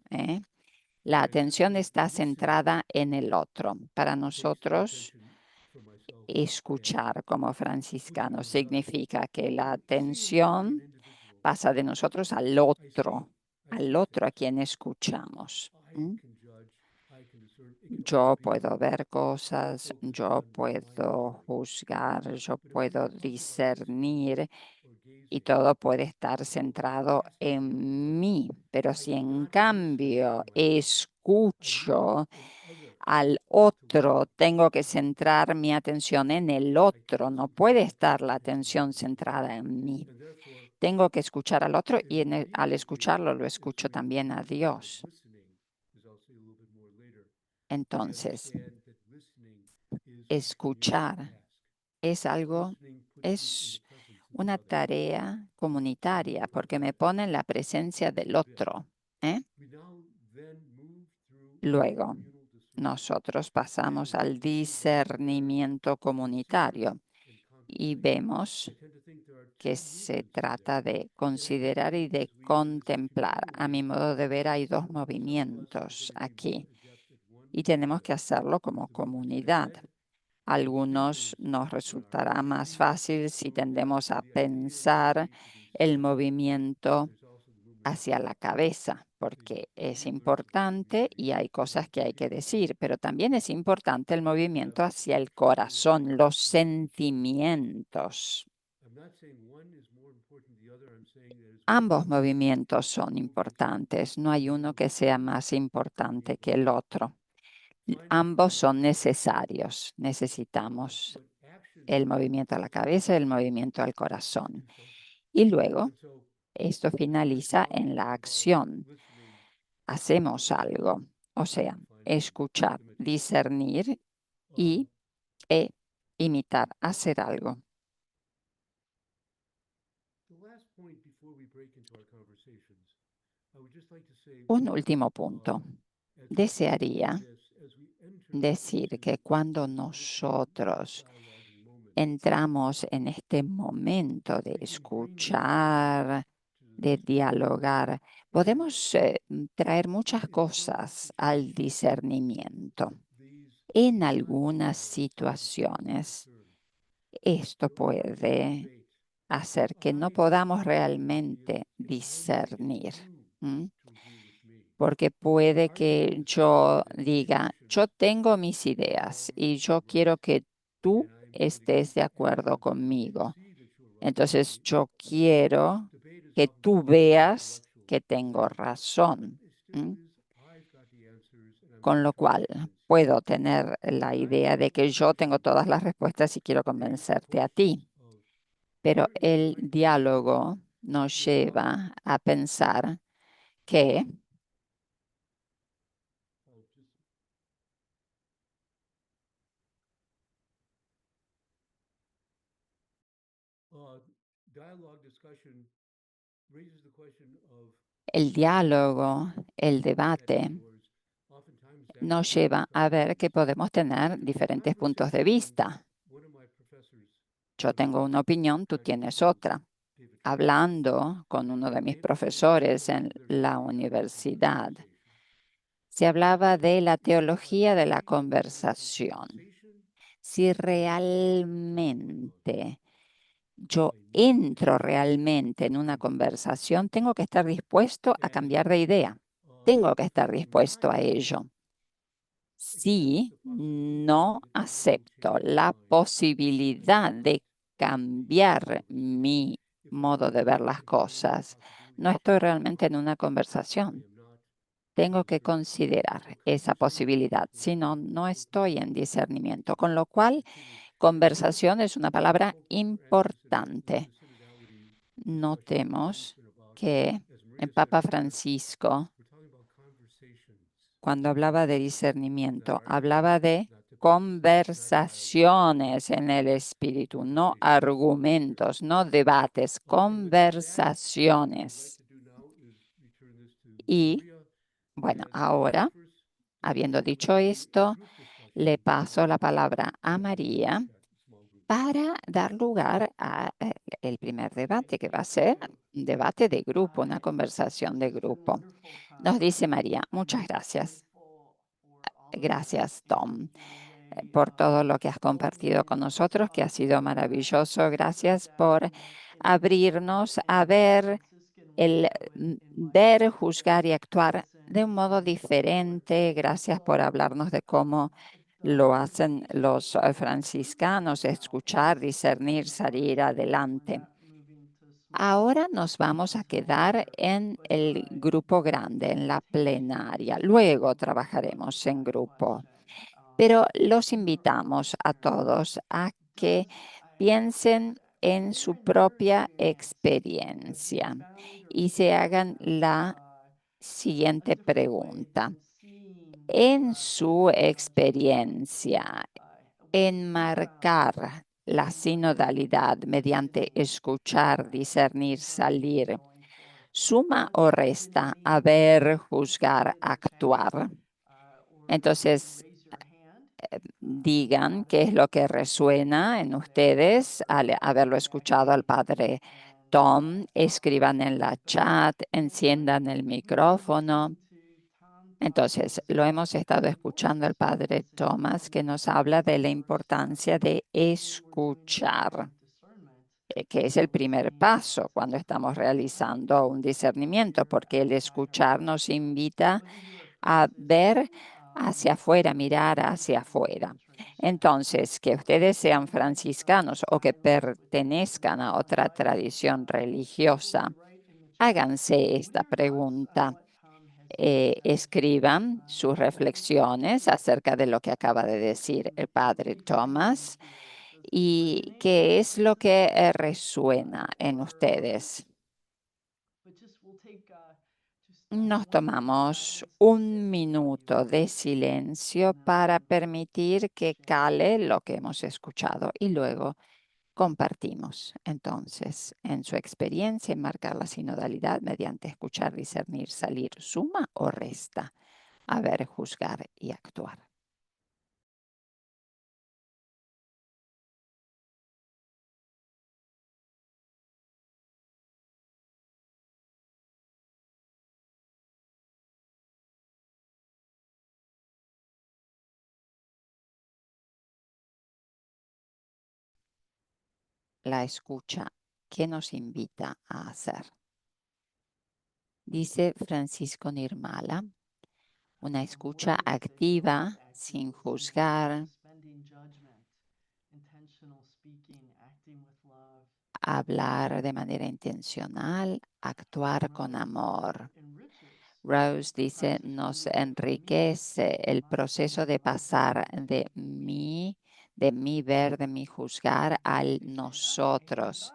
La atención está centrada en el otro. Para nosotros, escuchar como franciscano significa que la atención pasa de nosotros al otro a quien escuchamos. Yo puedo ver cosas, yo puedo juzgar, yo puedo discernir y todo puede estar centrado en mí. Pero si en cambio escucho al otro, tengo que centrar mi atención en el otro. No puede estar la atención centrada en mí. Tengo que escuchar al otro y al escucharlo lo escucho también a Dios. Entonces, escuchar es algo, es una tarea comunitaria porque me pone en la presencia del otro. Luego, nosotros pasamos al discernimiento comunitario y vemos que se trata de considerar y de contemplar. A mi modo de ver, hay dos movimientos aquí y tenemos que hacerlo como comunidad. Algunos nos resultará más fácil si tendemos a pensar el movimiento hacia la cabeza, porque es importante y hay cosas que hay que decir, pero también es importante el movimiento hacia el corazón, los sentimientos. Ambos movimientos son importantes, no hay uno que sea más importante que el otro. Ambos son necesarios, necesitamos el movimiento a la cabeza y el movimiento al corazón. Y luego, esto finaliza en la acción. Hacemos algo, o sea, escuchar, discernir y imitar, hacer algo. Un último punto. Desearía decir que cuando nosotros entramos en este momento de escuchar, de dialogar, podemos traer muchas cosas al discernimiento. En algunas situaciones, esto puede hacer que no podamos realmente discernir. Porque puede que yo diga, yo tengo mis ideas y yo quiero que tú estés de acuerdo conmigo. Entonces yo quiero que tú veas que tengo razón. Con lo cual puedo tener la idea de que yo tengo todas las respuestas y quiero convencerte a ti. Pero el diálogo nos lleva a pensar que el diálogo, el debate, nos lleva a ver que podemos tener diferentes puntos de vista. Yo tengo una opinión, tú tienes otra. Hablando con uno de mis profesores en la universidad, se hablaba de la teología de la conversación. Si realmente yo entro realmente en una conversación, tengo que estar dispuesto a cambiar de idea. Tengo que estar dispuesto a ello. Si no acepto la posibilidad de cambiar mi modo de ver las cosas, no estoy realmente en una conversación. Tengo que considerar esa posibilidad, si no, no estoy en discernimiento, con lo cual conversación es una palabra importante. Notemos que el Papa Francisco, cuando hablaba de discernimiento, hablaba de conversaciones en el espíritu, no argumentos, no debates, conversaciones. Y bueno, ahora, habiendo dicho esto, le paso la palabra a María para dar lugar a el primer debate, que va a ser un debate de grupo, una conversación de grupo. Nos dice María, muchas gracias. Gracias, Tom, por todo lo que has compartido con nosotros, que ha sido maravilloso. Gracias por abrirnos a ver, ver, juzgar y actuar de un modo diferente. Gracias por hablarnos de cómo lo hacen los franciscanos, escuchar, discernir, salir adelante. Ahora nos vamos a quedar en el grupo grande, en la plenaria. Luego trabajaremos en grupo. Pero los invitamos a todos a que piensen en su propia experiencia y se hagan la siguiente pregunta. En su experiencia, enmarcar la sinodalidad mediante escuchar, discernir, salir, ¿suma o resta a ver, juzgar, actuar? Entonces, digan qué es lo que resuena en ustedes al haberlo escuchado al padre Tom. Escriban en la chat, enciendan el micrófono. Entonces, lo hemos estado escuchando al padre Thomas, que nos habla de la importancia de escuchar, que es el primer paso cuando estamos realizando un discernimiento, porque el escuchar nos invita a ver hacia afuera, mirar hacia afuera. Entonces, que ustedes sean franciscanos o que pertenezcan a otra tradición religiosa, háganse esta pregunta. Escriban sus reflexiones acerca de lo que acaba de decir el padre Thomas y qué es lo que resuena en ustedes. Nos tomamos un minuto de silencio para permitir que cale lo que hemos escuchado y luego compartimos. Entonces, en su experiencia, marcar la sinodalidad mediante escuchar, discernir, salir, ¿suma o resta? A ver, juzgar y actuar. La escucha, ¿qué nos invita a hacer? Dice Francisco Nirmala, una escucha activa, sin juzgar, hablar de manera intencional, actuar con amor. Rose dice, nos enriquece el proceso de pasar de mi ver, de mi juzgar, al nosotros.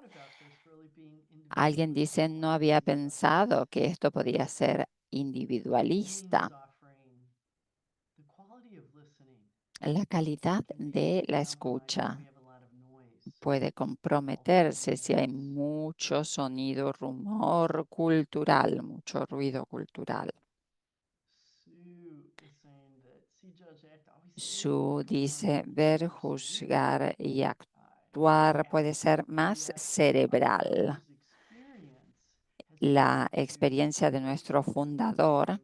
Alguien dice, no había pensado que esto podía ser individualista. La calidad de la escucha puede comprometerse si hay mucho sonido, rumor cultural, mucho ruido cultural. Su dice, ver, juzgar y actuar puede ser más cerebral. La experiencia de nuestro fundador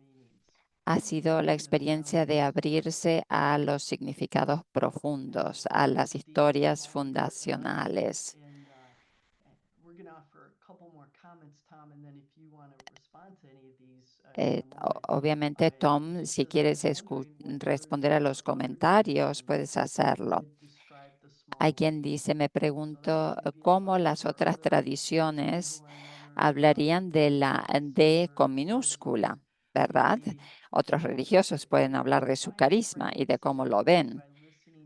ha sido la experiencia de abrirse a los significados profundos, a las historias fundacionales. Obviamente, Tom, si quieres responder a los comentarios, puedes hacerlo. Hay quien dice, me pregunto cómo las otras tradiciones hablarían de la D con minúscula, ¿verdad? Otros religiosos pueden hablar de su carisma y de cómo lo ven.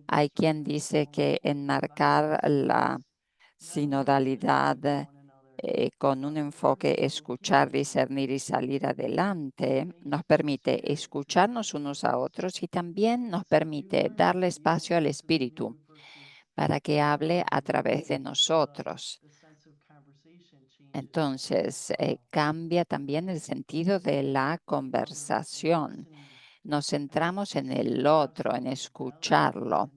Hay quien dice que enmarcar la sinodalidad con un enfoque escuchar, discernir y salir adelante, nos permite escucharnos unos a otros y también nos permite darle espacio al Espíritu para que hable a través de nosotros. Entonces, cambia también el sentido de la conversación. Nos centramos en el otro, en escucharlo.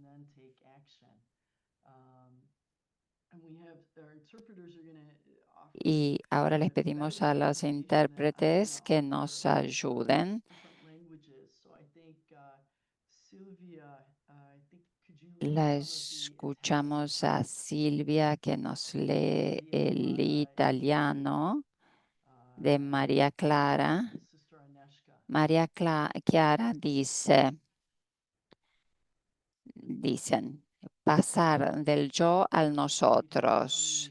Y ahora les pedimos a los intérpretes que nos ayuden. La escuchamos a Silvia que nos lee el italiano de María Clara. María Chiara dicen, pasar del yo al nosotros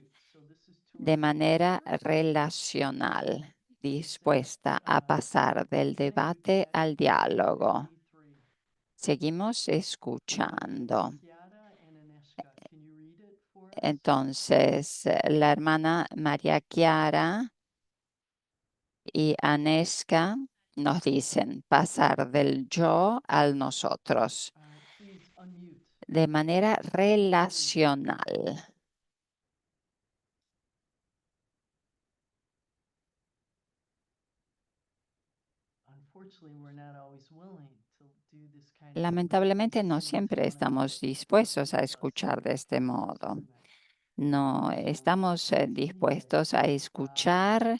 de manera relacional, dispuesta a pasar del debate al diálogo. Seguimos escuchando. Entonces, la hermana María Chiara y Aneska nos dicen pasar del yo al nosotros de manera relacional. Lamentablemente no siempre estamos dispuestos a escuchar de este modo. No estamos dispuestos a escuchar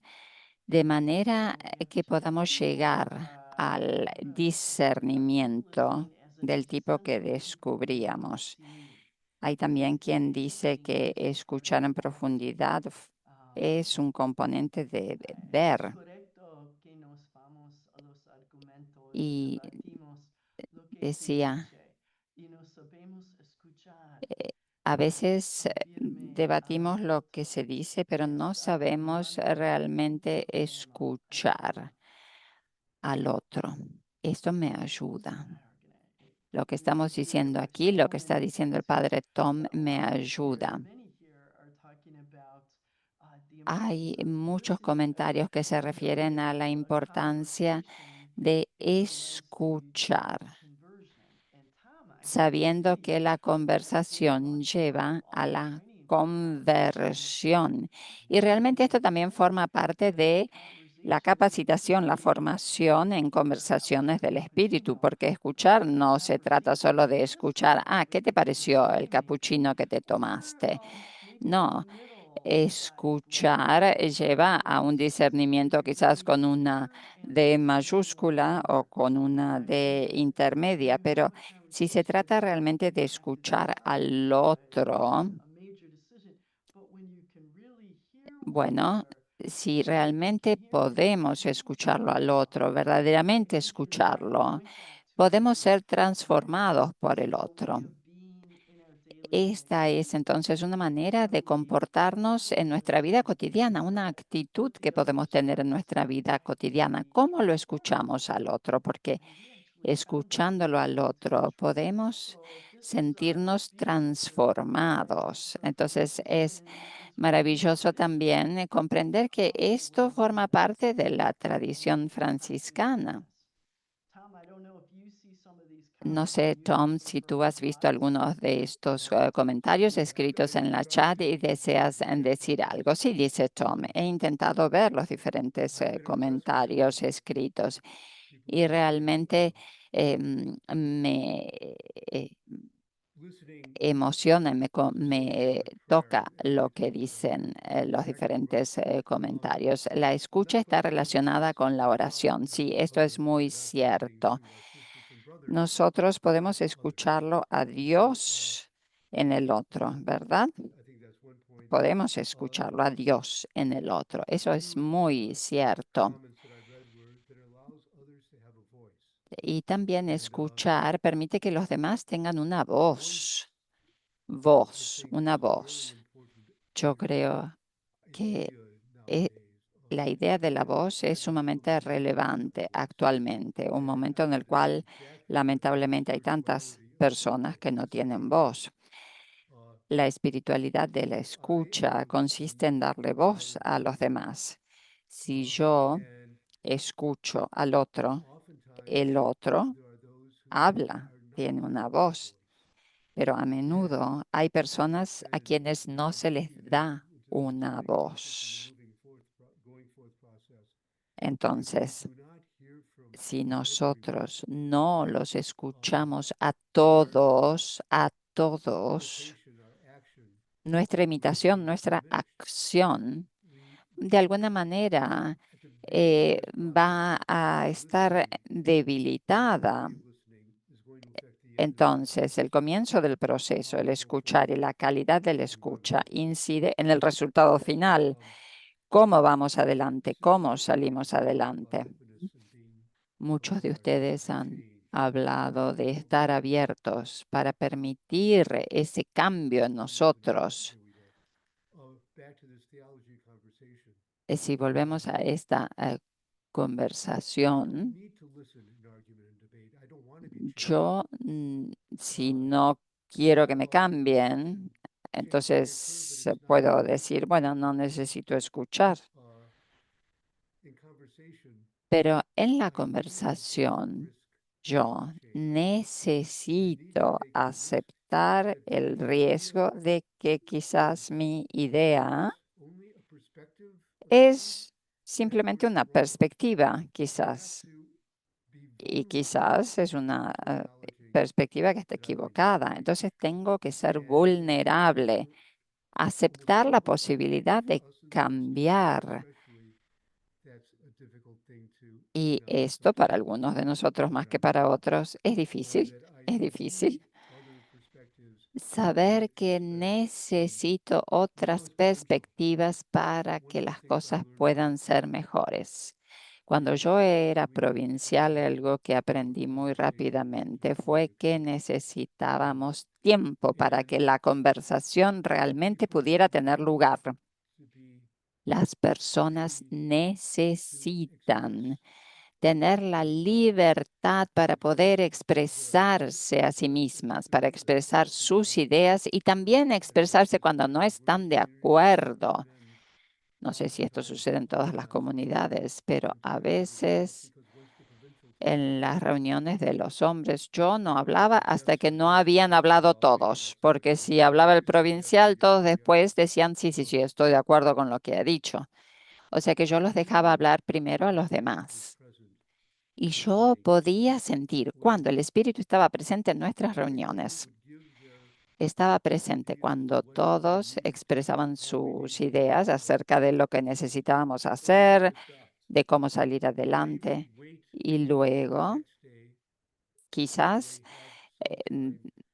de manera que podamos llegar al discernimiento del tipo que descubríamos. Hay también quien dice que escuchar en profundidad es un componente de ver. Y decía, a veces debatimos lo que se dice, pero no sabemos realmente escuchar al otro. Esto me ayuda. Lo que estamos diciendo aquí, lo que está diciendo el padre Tom, me ayuda. Hay muchos comentarios que se refieren a la importancia de escuchar, sabiendo que la conversación lleva a la conversión. Y realmente esto también forma parte de la capacitación, la formación en conversaciones del espíritu, porque escuchar no se trata solo de escuchar, ¿qué te pareció el capuchino que te tomaste? No, escuchar lleva a un discernimiento quizás con una D mayúscula o con una D intermedia, pero si se trata realmente de escuchar al otro, bueno, si realmente podemos escucharlo al otro, verdaderamente escucharlo, podemos ser transformados por el otro. Esta es entonces una manera de comportarnos en nuestra vida cotidiana, una actitud que podemos tener en nuestra vida cotidiana. ¿Cómo lo escuchamos al otro? Porque escuchándolo al otro podemos sentirnos transformados. Entonces es maravilloso también comprender que esto forma parte de la tradición franciscana. No sé, Tom, si tú has visto algunos de estos comentarios escritos en la chat y deseas decir algo. Sí, dice Tom, he intentado ver los diferentes comentarios escritos y realmente me emociona, me toca lo que dicen los diferentes comentarios. La escucha está relacionada con la oración. Sí, esto es muy cierto. Nosotros podemos escucharlo a Dios en el otro, ¿verdad? Podemos escucharlo a Dios en el otro. Eso es muy cierto. Y también escuchar permite que los demás tengan una una voz. Yo creo que eh, la idea de la voz es sumamente relevante actualmente, un momento en el cual lamentablemente hay tantas personas que no tienen voz. La espiritualidad de la escucha consiste en darle voz a los demás. Si yo escucho al otro, el otro habla, tiene una voz, pero a menudo hay personas a quienes no se les da una voz. Entonces, si nosotros no los escuchamos a todos, nuestra imitación, nuestra acción, de alguna manera va a estar debilitada. Entonces, el comienzo del proceso, el escuchar y la calidad de la escucha incide en el resultado final. ¿Cómo vamos adelante? ¿Cómo salimos adelante? Muchos de ustedes han hablado de estar abiertos para permitir ese cambio en nosotros. Si volvemos a esta conversación, yo, si no quiero que me cambien, entonces puedo decir, bueno, no necesito escuchar. Pero en la conversación, yo necesito aceptar el riesgo de que quizás mi idea es simplemente una perspectiva, quizás, y quizás es una perspectiva que está equivocada. Entonces tengo que ser vulnerable, aceptar la posibilidad de cambiar. Y esto para algunos de nosotros más que para otros es difícil, es difícil. Saber que necesito otras perspectivas para que las cosas puedan ser mejores. Cuando yo era provincial, algo que aprendí muy rápidamente fue que necesitábamos tiempo para que la conversación realmente pudiera tener lugar. Las personas necesitan tener la libertad para poder expresarse a sí mismas, para expresar sus ideas y también expresarse cuando no están de acuerdo. No sé si esto sucede en todas las comunidades, pero a veces en las reuniones de los hombres yo no hablaba hasta que no habían hablado todos, porque si hablaba el provincial, todos después decían, sí, sí, sí, estoy de acuerdo con lo que ha dicho. O sea que yo los dejaba hablar primero a los demás. Y yo podía sentir cuando el Espíritu estaba presente en nuestras reuniones. Estaba presente cuando todos expresaban sus ideas acerca de lo que necesitábamos hacer, de cómo salir adelante. Y luego, quizás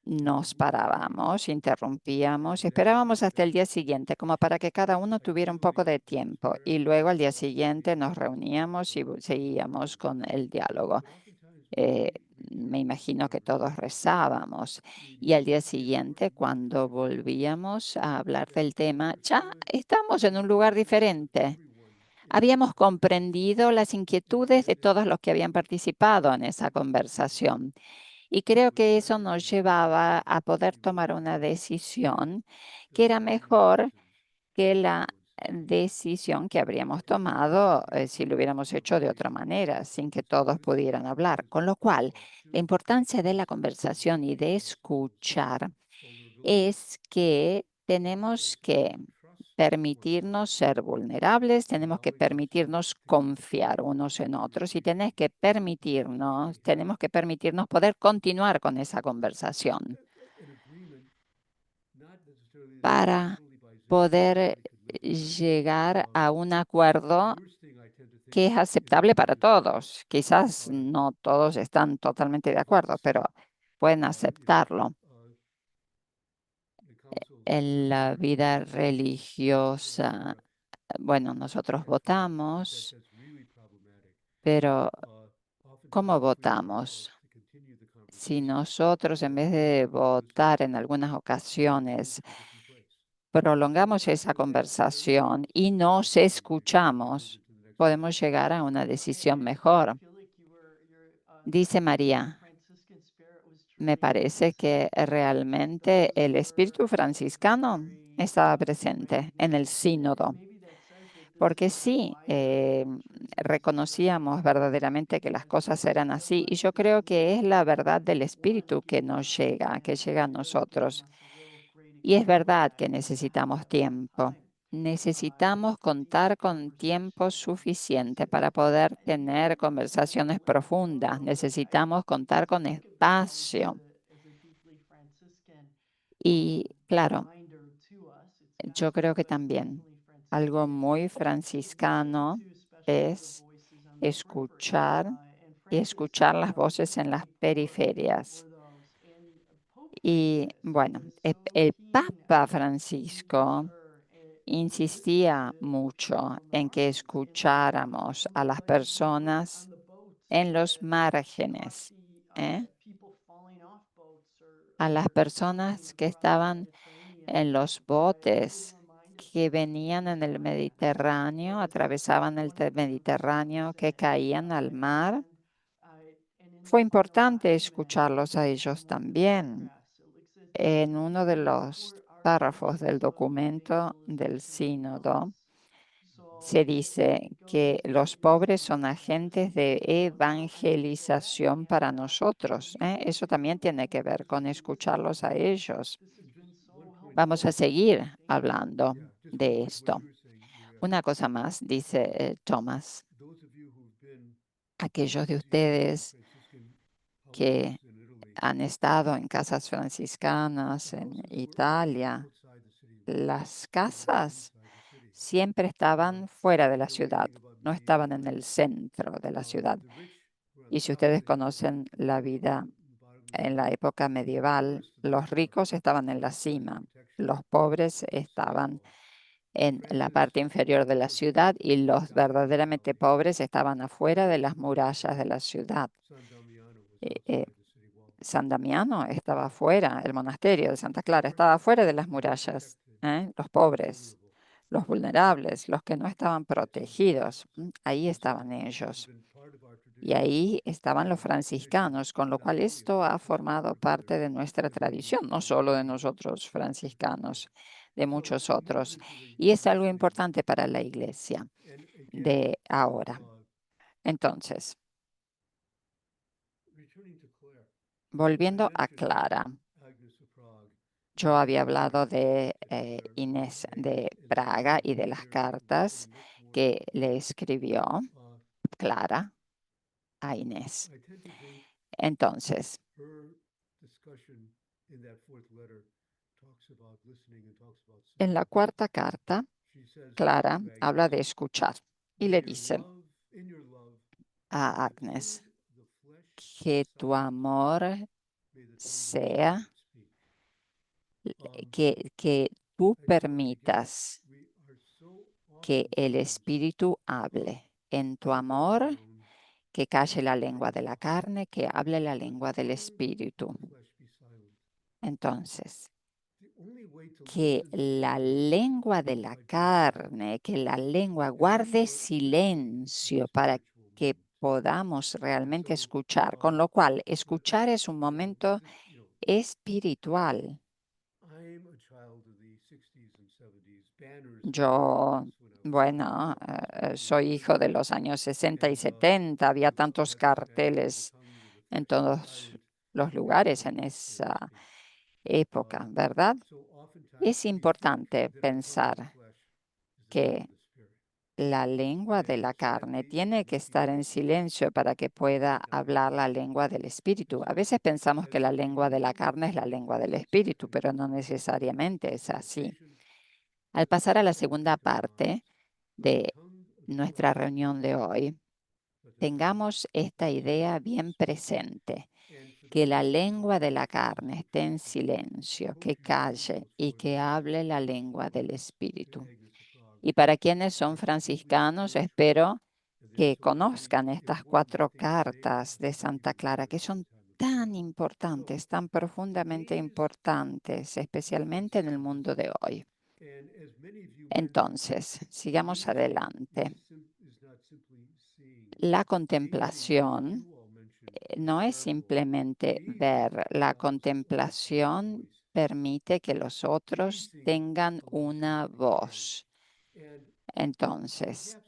nos parábamos, interrumpíamos, esperábamos hasta el día siguiente, como para que cada uno tuviera un poco de tiempo. Y luego al día siguiente nos reuníamos y seguíamos con el diálogo. eh, Me imagino que todos rezábamos y al día siguiente, cuando volvíamos a hablar del tema, ya estamos en un lugar diferente. Habíamos comprendido las inquietudes de todos los que habían participado en esa conversación Y creo que eso nos llevaba a poder tomar una decisión que era mejor que la decisión que habríamos tomado si lo hubiéramos hecho de otra manera, sin que todos pudieran hablar. Con lo cual, la importancia de la conversación y de escuchar es que tenemos que permitirnos ser vulnerables, tenemos que permitirnos confiar unos en otros y tenemos que permitirnos poder continuar con esa conversación para poder llegar a un acuerdo que es aceptable para todos. Quizás no todos están totalmente de acuerdo, pero pueden aceptarlo. En la vida religiosa, bueno, nosotros votamos, pero ¿cómo votamos? Si nosotros, en vez de votar en algunas ocasiones, prolongamos esa conversación y nos escuchamos, podemos llegar a una decisión mejor. Dice María, me parece que realmente el espíritu franciscano estaba presente en el sínodo, porque sí, reconocíamos verdaderamente que las cosas eran así, y yo creo que es la verdad del espíritu que nos llega, que llega a nosotros. Y es verdad que necesitamos tiempo. Necesitamos contar con tiempo suficiente para poder tener conversaciones profundas. Necesitamos contar con espacio. Y claro, yo creo que también algo muy franciscano es escuchar y escuchar las voces en las periferias. Y bueno, el Papa Francisco insistía mucho en que escucháramos a las personas en los márgenes, ¿eh? A las personas que estaban en los botes que venían en el Mediterráneo, atravesaban el Mediterráneo, que caían al mar. Fue importante escucharlos a ellos también. En uno de los párrafos del documento del sínodo, se dice que los pobres son agentes de evangelización para nosotros, ¿eh? Eso también tiene que ver con escucharlos a ellos. Vamos a seguir hablando de esto. Una cosa más, dice Thomas, aquellos de ustedes que han estado en casas franciscanas en Italia, las casas siempre estaban fuera de la ciudad, no estaban en el centro de la ciudad. Y si ustedes conocen la vida en la época medieval, los ricos estaban en la cima, los pobres estaban en la parte inferior de la ciudad y los verdaderamente pobres estaban afuera de las murallas de la ciudad. Eh, eh, San Damiano estaba afuera, el monasterio de Santa Clara estaba afuera de las murallas, ¿eh? Los pobres, los vulnerables, los que no estaban protegidos, ahí estaban ellos. Y ahí estaban los franciscanos, con lo cual esto ha formado parte de nuestra tradición, no solo de nosotros franciscanos, de muchos otros. Y es algo importante para la iglesia de ahora. Entonces, volviendo a Clara, yo había hablado de Inés de Praga y de las cartas que le escribió Clara a Inés. Entonces, en la cuarta carta, Clara habla de escuchar y le dice a Agnes que tu amor sea que tú permitas que el Espíritu hable en tu amor, que calle la lengua de la carne, que hable la lengua del Espíritu. Entonces, que la lengua de la carne, que la lengua guarde silencio para que podamos realmente escuchar, con lo cual escuchar es un momento espiritual. Yo, bueno, soy hijo de los años 60 y 70. Había tantos carteles en todos los lugares en esa época, ¿verdad? Es importante pensar que la lengua de la carne tiene que estar en silencio para que pueda hablar la lengua del espíritu. A veces pensamos que la lengua de la carne es la lengua del espíritu, pero no necesariamente es así. Al pasar a la segunda parte de nuestra reunión de hoy, tengamos esta idea bien presente, que la lengua de la carne esté en silencio, que calle y que hable la lengua del espíritu. Y para quienes son franciscanos, espero que conozcan estas 4 cartas de Santa Clara, que son tan importantes, tan profundamente importantes, especialmente en el mundo de hoy. Entonces, sigamos adelante. La contemplación no es simplemente ver. La contemplación permite que los otros tengan una voz. Entonces,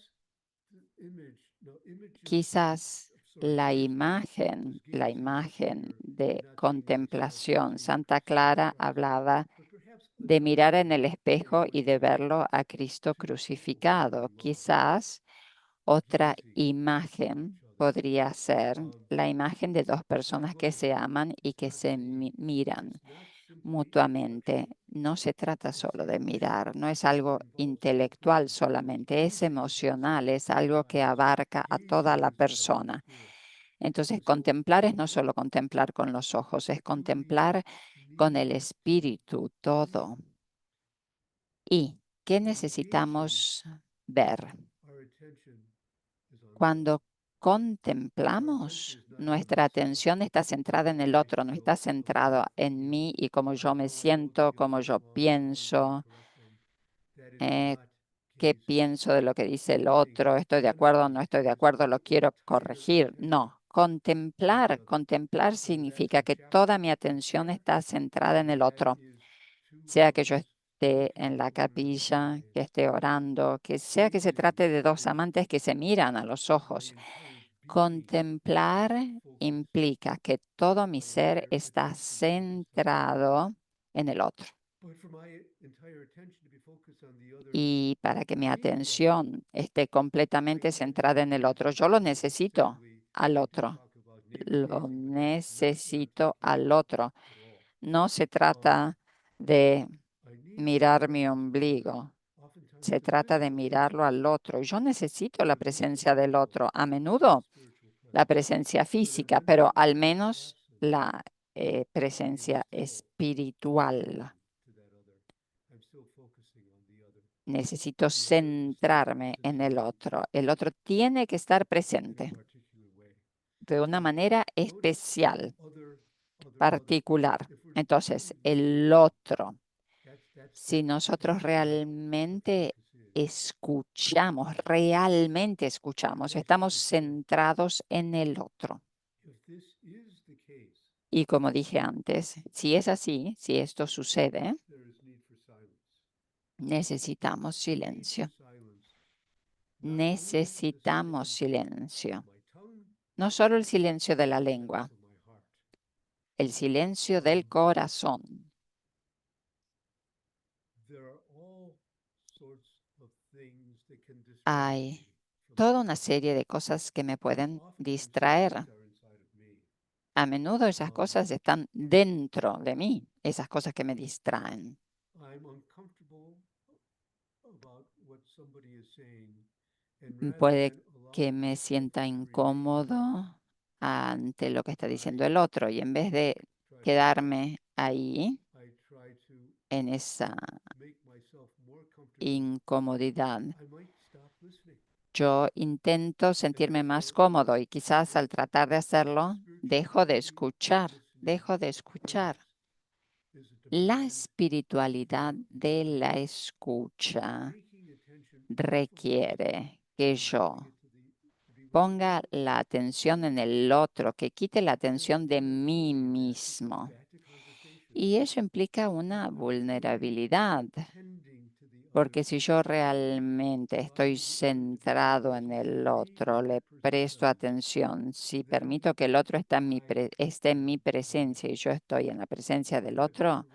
quizás la imagen de contemplación, Santa Clara hablaba de mirar en el espejo y de verlo a Cristo crucificado. Quizás otra imagen podría ser la imagen de 2 personas que se aman y que se miran mutuamente. No se trata solo de mirar, no es algo intelectual solamente, es emocional, es algo que abarca a toda la persona. Entonces, contemplar es no solo contemplar con los ojos, es contemplar con el espíritu todo. ¿Y qué necesitamos ver? Cuando contemplamos, nuestra atención está centrada en el otro, no está centrada en mí y cómo yo me siento, cómo yo pienso, eh, qué pienso de lo que dice el otro, estoy de acuerdo o no estoy de acuerdo, lo quiero corregir. No, contemplar significa que toda mi atención está centrada en el otro, sea que yo esté en la capilla, que esté orando, que sea que se trate de 2 amantes que se miran a los ojos. Contemplar implica que todo mi ser está centrado en el otro. Y para que mi atención esté completamente centrada en el otro, yo lo necesito al otro. Lo necesito al otro. No se trata de mirar mi ombligo. Se trata de mirarlo al otro. Yo necesito la presencia del otro. A menudo la presencia física, pero al menos la presencia espiritual. Necesito centrarme en el otro. El otro tiene que estar presente de una manera especial, particular. Entonces, el otro, si nosotros realmente escuchamos, estamos centrados en el otro. Y como dije antes, si es así, si esto sucede, necesitamos silencio. Necesitamos silencio. No solo el silencio de la lengua, el silencio del corazón. Hay toda una serie de cosas que me pueden distraer. A menudo esas cosas están dentro de mí, esas cosas que me distraen. Puede que me sienta incómodo ante lo que está diciendo el otro y en vez de quedarme ahí en esa incomodidad, yo intento sentirme más cómodo y quizás al tratar de hacerlo, dejo de escuchar. La espiritualidad de la escucha requiere que yo ponga la atención en el otro, que quite la atención de mí mismo. Y eso implica una vulnerabilidad, porque si yo realmente estoy centrado en el otro, le presto atención, si permito que el otro esté en mi presencia y yo estoy en la presencia del otro,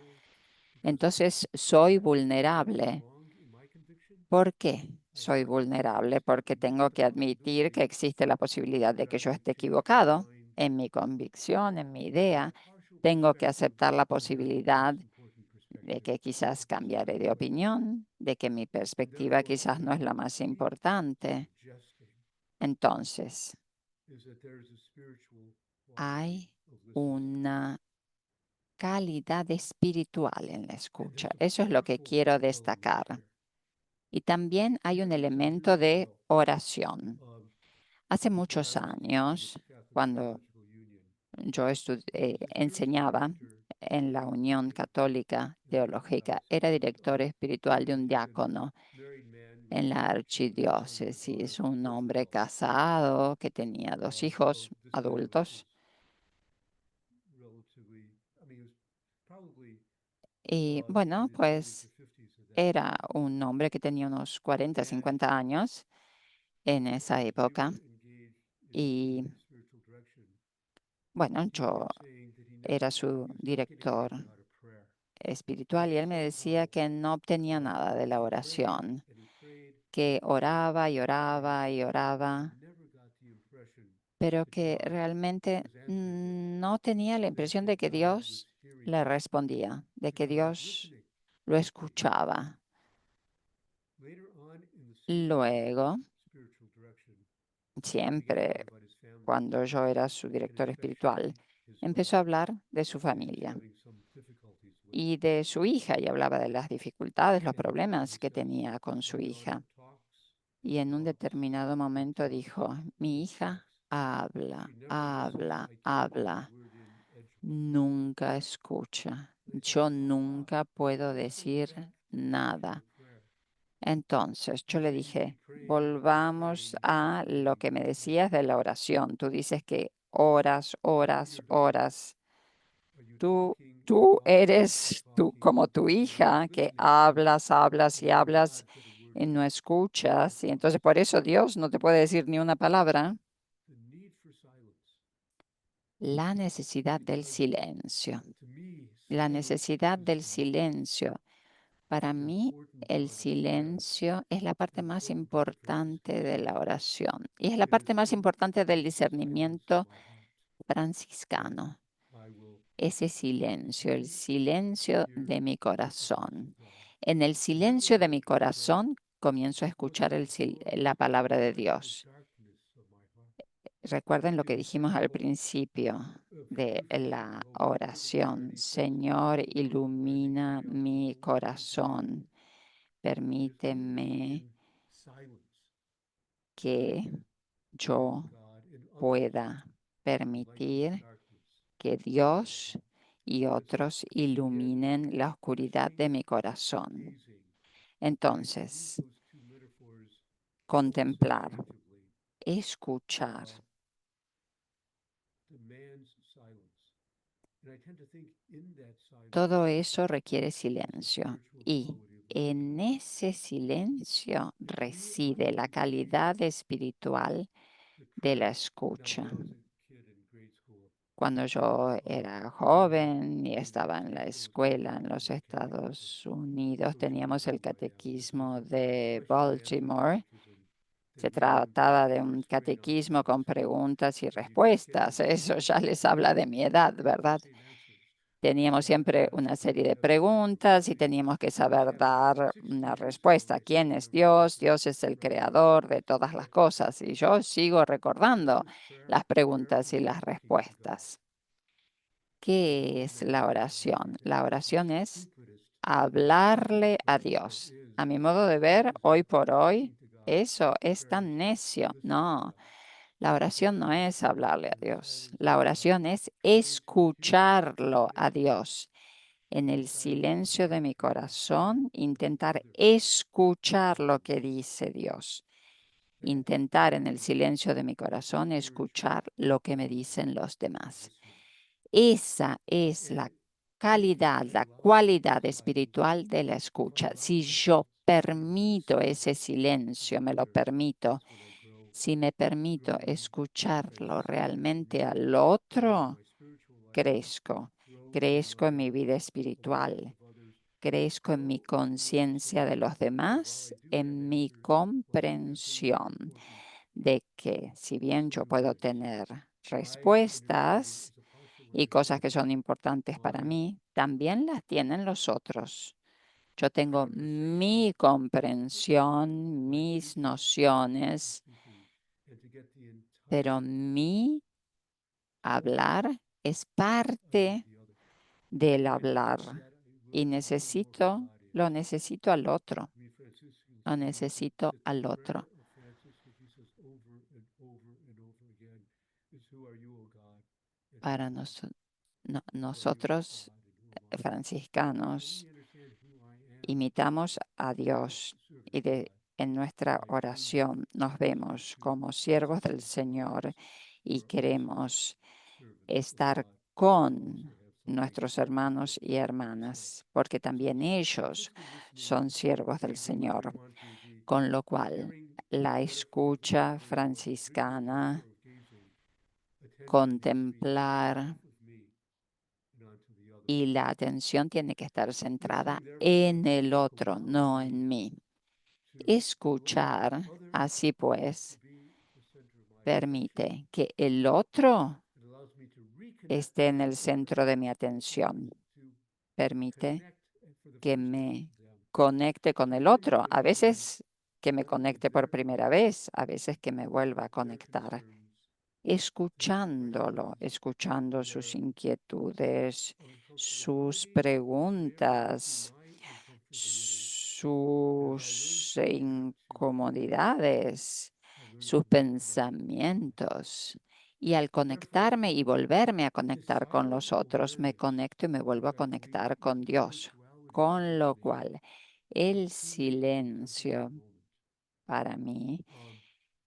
entonces soy vulnerable. ¿Por qué soy vulnerable? Porque tengo que admitir que existe la posibilidad de que yo esté equivocado en mi convicción, en mi idea. Tengo que aceptar la posibilidad de que quizás cambiaré de opinión, de que mi perspectiva quizás no es la más importante. Entonces, hay una calidad espiritual en la escucha. Eso es lo que quiero destacar. Y también hay un elemento de oración. Hace muchos años, cuando yo enseñaba en la Unión Católica Teológica, era director espiritual de un diácono en la archidiócesis, un hombre casado que tenía 2 hijos adultos. Y bueno, pues era un hombre que tenía unos 40, 50 años en esa época. Y bueno, yo era su director espiritual y él me decía que no obtenía nada de la oración, que oraba y oraba y oraba, pero que realmente no tenía la impresión de que Dios le respondía, de que Dios lo escuchaba. Luego, siempre cuando yo era su director espiritual, empezó a hablar de su familia y de su hija y hablaba de las dificultades, los problemas que tenía con su hija. Y en un determinado momento dijo, mi hija habla, habla, habla, nunca escucha. Yo nunca puedo decir nada. Entonces yo le dije, volvamos a lo que me decías de la oración. Tú dices que oras, oras, oras. Tú eres tú como tu hija, que hablas, hablas y hablas y no escuchas. Y entonces por eso Dios no te puede decir ni una palabra. La necesidad del silencio. La necesidad del silencio. Para mí, el silencio es la parte más importante de la oración y es la parte más importante del discernimiento franciscano. Ese silencio, el silencio de mi corazón. En el silencio de mi corazón comienzo a escuchar la palabra de Dios. Recuerden lo que dijimos al principio de la oración. Señor, ilumina mi corazón. Permíteme que yo pueda permitir que Dios y otros iluminen la oscuridad de mi corazón. Entonces, contemplar, escuchar. Todo eso requiere silencio y en ese silencio reside la calidad espiritual de la escucha. Cuando yo era joven y estaba en la escuela en los Estados Unidos, teníamos el catequismo de Baltimore. Se trataba de un catequismo con preguntas y respuestas. Eso ya les habla de mi edad, ¿verdad? Teníamos siempre una serie de preguntas y teníamos que saber dar una respuesta. ¿Quién es Dios? Dios es el creador de todas las cosas. Y yo sigo recordando las preguntas y las respuestas. ¿Qué es la oración? La oración es hablarle a Dios. A mi modo de ver, hoy por hoy, eso es tan necio. No, la oración no es hablarle a Dios. La oración es escucharlo a Dios. En el silencio de mi corazón, intentar escuchar lo que dice Dios. intentar en el silencio de mi corazón escuchar lo que me dicen los demás. Esa es la calidad, la cualidad espiritual de la escucha. Si yo permito ese silencio, me lo permito, si me permito escucharlo realmente al otro, crezco, crezco en mi vida espiritual, crezco en mi conciencia de los demás, en mi comprensión de que si bien yo puedo tener respuestas y cosas que son importantes para mí, también las tienen los otros. Yo tengo mi comprensión, mis nociones, pero mi hablar es parte del hablar y lo necesito al otro, lo necesito al otro. Para nosotros, franciscanos, imitamos a Dios y en nuestra oración nos vemos como siervos del Señor y queremos estar con nuestros hermanos y hermanas, porque también ellos son siervos del Señor, con lo cual la escucha franciscana, contemplar y la atención tiene que estar centrada en el otro, no en mí. Escuchar, así pues, permite que el otro esté en el centro de mi atención. Permite que me conecte con el otro. A veces que me conecte por primera vez, a veces que me vuelva a conectar. Escuchándolo, escuchando sus inquietudes, sus preguntas, sus incomodidades, sus pensamientos. Y al conectarme y volverme a conectar con los otros, me conecto y me vuelvo a conectar con Dios. Con lo cual, el silencio para mí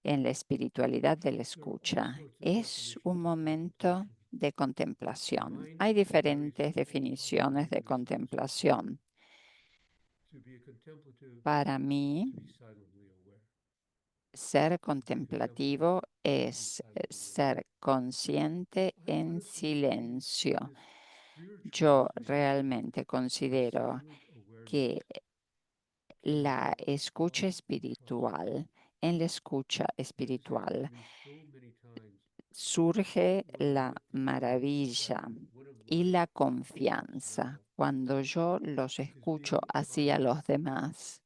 en la espiritualidad de la escucha es un momento de contemplación. Hay diferentes definiciones de contemplación. Para mí, ser contemplativo es ser consciente en silencio. Yo realmente considero que la escucha espiritual, en la escucha espiritual, surge la maravilla y la confianza cuando yo los escucho así a los demás.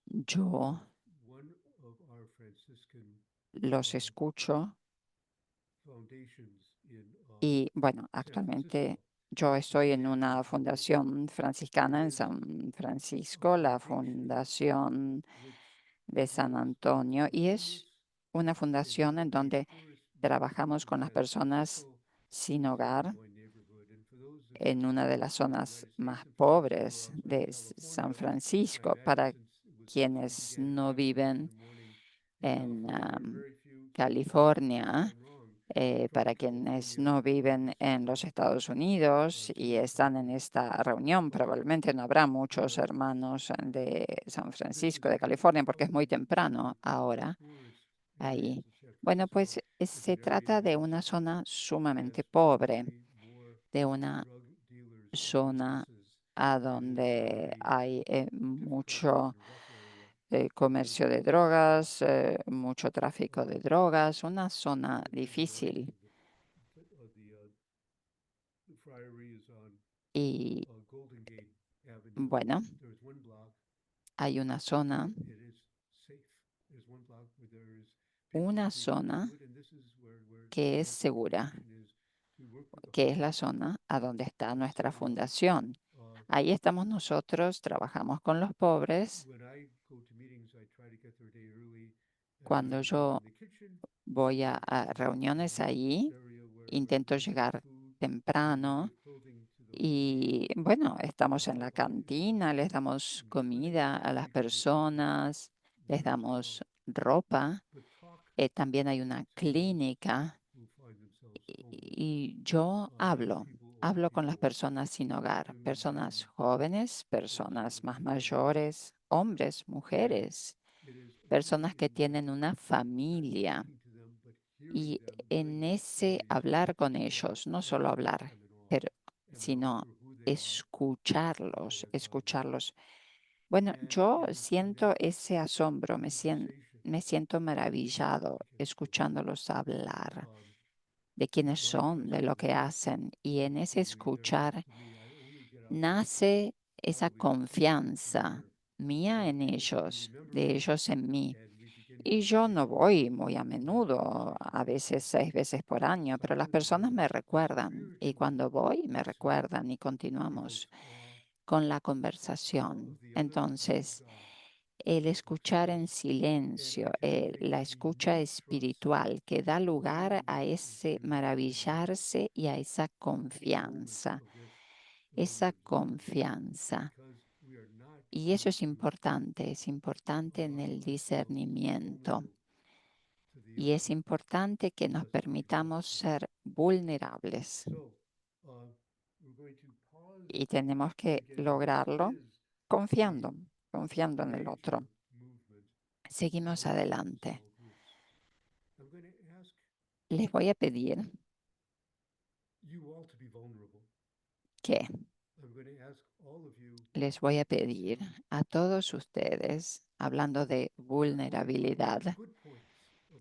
Yo los escucho y, bueno, actualmente yo estoy en una fundación franciscana en San Francisco, la Fundación de San Antonio, y es una fundación en donde trabajamos con las personas sin hogar en una de las zonas más pobres de San Francisco, para quienes no viven en California, para quienes no viven en los Estados Unidos y están en esta reunión. Probablemente no habrá muchos hermanos de San Francisco, de California, porque es muy temprano ahora ahí. Bueno, pues se trata de una zona sumamente pobre, de una zona a donde hay mucho comercio de drogas, mucho tráfico de drogas, una zona difícil. Y bueno, hay una zona que es segura, que es la zona a donde está nuestra fundación. Ahí estamos nosotros, trabajamos con los pobres. Cuando yo voy a reuniones ahí, intento llegar temprano Y bueno, estamos en la cantina, les damos comida a las personas, les damos ropa. También hay una clínica y yo hablo con las personas sin hogar, personas jóvenes, personas más mayores, hombres, mujeres, personas que tienen una familia. Y en ese hablar con ellos, no solo hablar, pero, sino escucharlos, escucharlos. Bueno, yo siento ese asombro, me siento maravillado escuchándolos hablar de quiénes son, de lo que hacen. Y en ese escuchar nace esa confianza mía en ellos, de ellos en mí. Y yo no voy muy a menudo, a veces 6 veces por año, pero las personas me recuerdan y cuando voy me recuerdan y continuamos con la conversación. Entonces, el escuchar en silencio, la escucha espiritual que da lugar a ese maravillarse y a esa confianza, esa confianza. Y eso es importante en el discernimiento. Y es importante que nos permitamos ser vulnerables y tenemos que lograrlo confiando, confiando en el otro. Seguimos adelante. Les voy a pedir que les voy a pedir a todos ustedes, hablando de vulnerabilidad,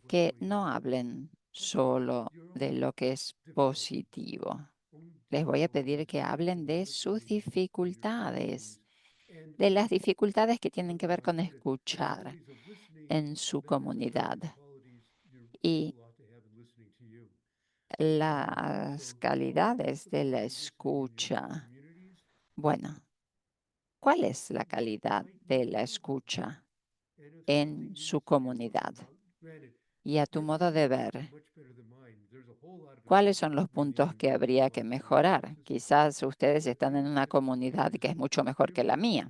que no hablen solo de lo que es positivo. Les voy a pedir que hablen de sus dificultades, de las dificultades que tienen que ver con escuchar en su comunidad y las calidades de la escucha. Bueno, ¿cuál es la calidad de la escucha en su comunidad? Y a tu modo de ver, ¿cuáles son los puntos que habría que mejorar? Quizás ustedes están en una comunidad que es mucho mejor que la mía,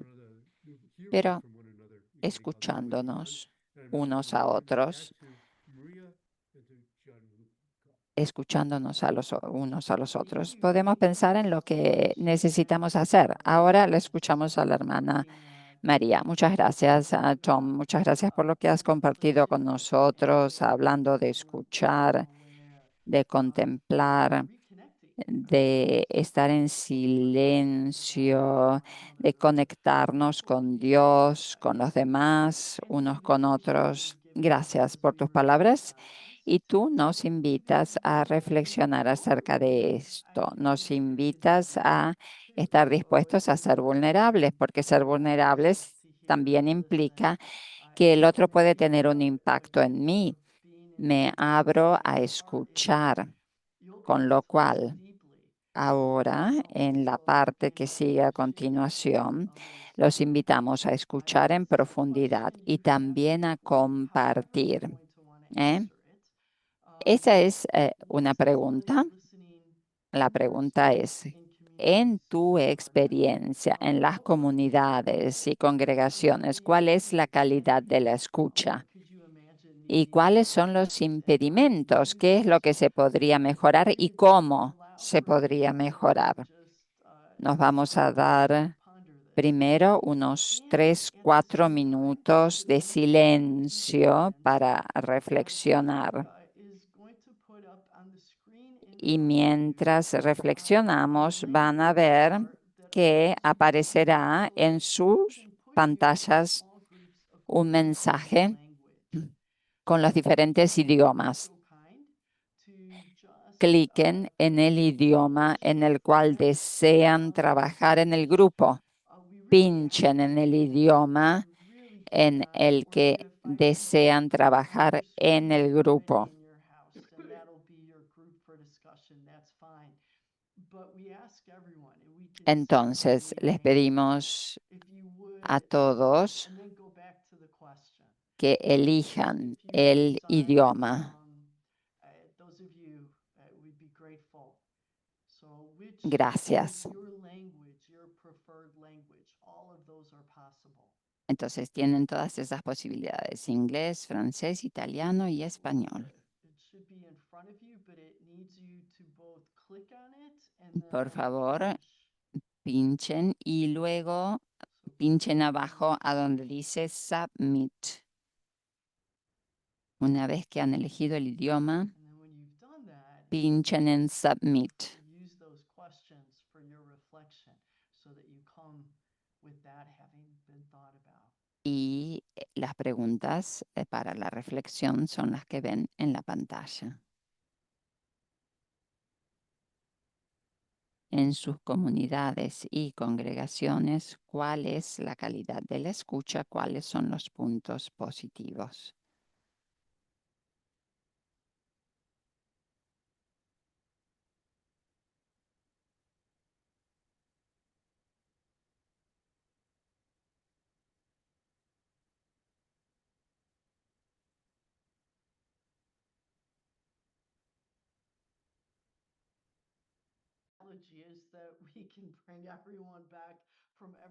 pero escuchándonos unos a otros, escuchándonos a unos a los otros, podemos pensar en lo que necesitamos hacer. Ahora le escuchamos a la hermana María. Muchas gracias, Tom. Muchas gracias por lo que has compartido con nosotros, hablando de escuchar, de contemplar, de estar en silencio, de conectarnos con Dios, con los demás, unos con otros. Gracias por tus palabras. Y tú nos invitas a reflexionar acerca de esto. Nos invitas a estar dispuestos a ser vulnerables, porque ser vulnerables también implica que el otro puede tener un impacto en mí. Me abro a escuchar, con lo cual ahora, en la parte que sigue a continuación, los invitamos a escuchar en profundidad y también a compartir. ¿eh? Esa es una pregunta. La pregunta es, en tu experiencia en las comunidades y congregaciones, ¿cuál es la calidad de la escucha? ¿Y cuáles son los impedimentos? ¿Qué es lo que se podría mejorar y cómo se podría mejorar? Nos vamos a dar primero unos 3, 4 minutos de silencio para reflexionar. Y mientras reflexionamos, van a ver que aparecerá en sus pantallas un mensaje con los diferentes idiomas. Cliquen en el idioma en el cual desean trabajar en el grupo. Pinchen en el idioma en el que desean trabajar en el grupo. Entonces, les pedimos a todos que elijan el idioma. Gracias. Entonces tienen todas esas posibilidades: inglés, francés, italiano y español. Por favor, pinchen y luego pinchen abajo a donde dice Submit. Una vez que han elegido el idioma, pinchen en Submit. Y las preguntas para la reflexión son las que ven en la pantalla. En sus comunidades y congregaciones, ¿cuál es la calidad de la escucha? ¿Cuáles son los puntos positivos?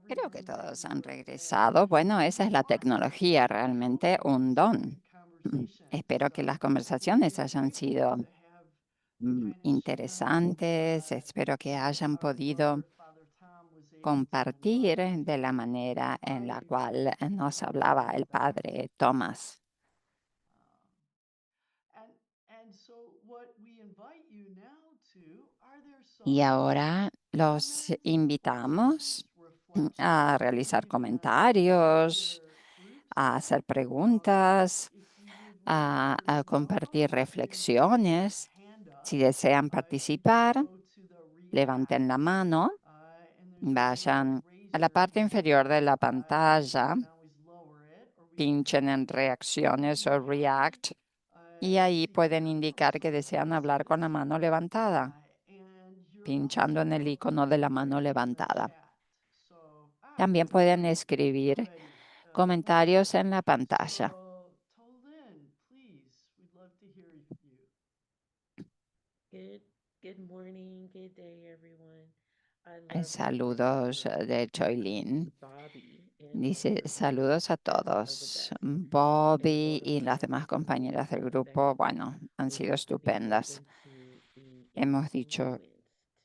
Creo que todos han regresado. Bueno, esa es la tecnología, realmente un don. Espero que las conversaciones hayan sido interesantes. Espero que hayan podido compartir de la manera en la cual nos hablaba el padre Thomas. Y ahora los invitamos a realizar comentarios, a hacer preguntas, a compartir reflexiones. Si desean participar, levanten la mano, vayan a la parte inferior de la pantalla, pinchen en reacciones o react y ahí pueden indicar que desean hablar con la mano levantada, pinchando en el icono de la mano levantada. También pueden escribir comentarios en la pantalla. Good good morning, good day, everyone. I love the Saludos example de Choylin. Bobby and Dice, Oliver saludos a are the todos. best. And Bobby one of y las my demás compañeras del grupo, sayings bueno, han was sido to be estupendas. open to being Hemos dicho influenced.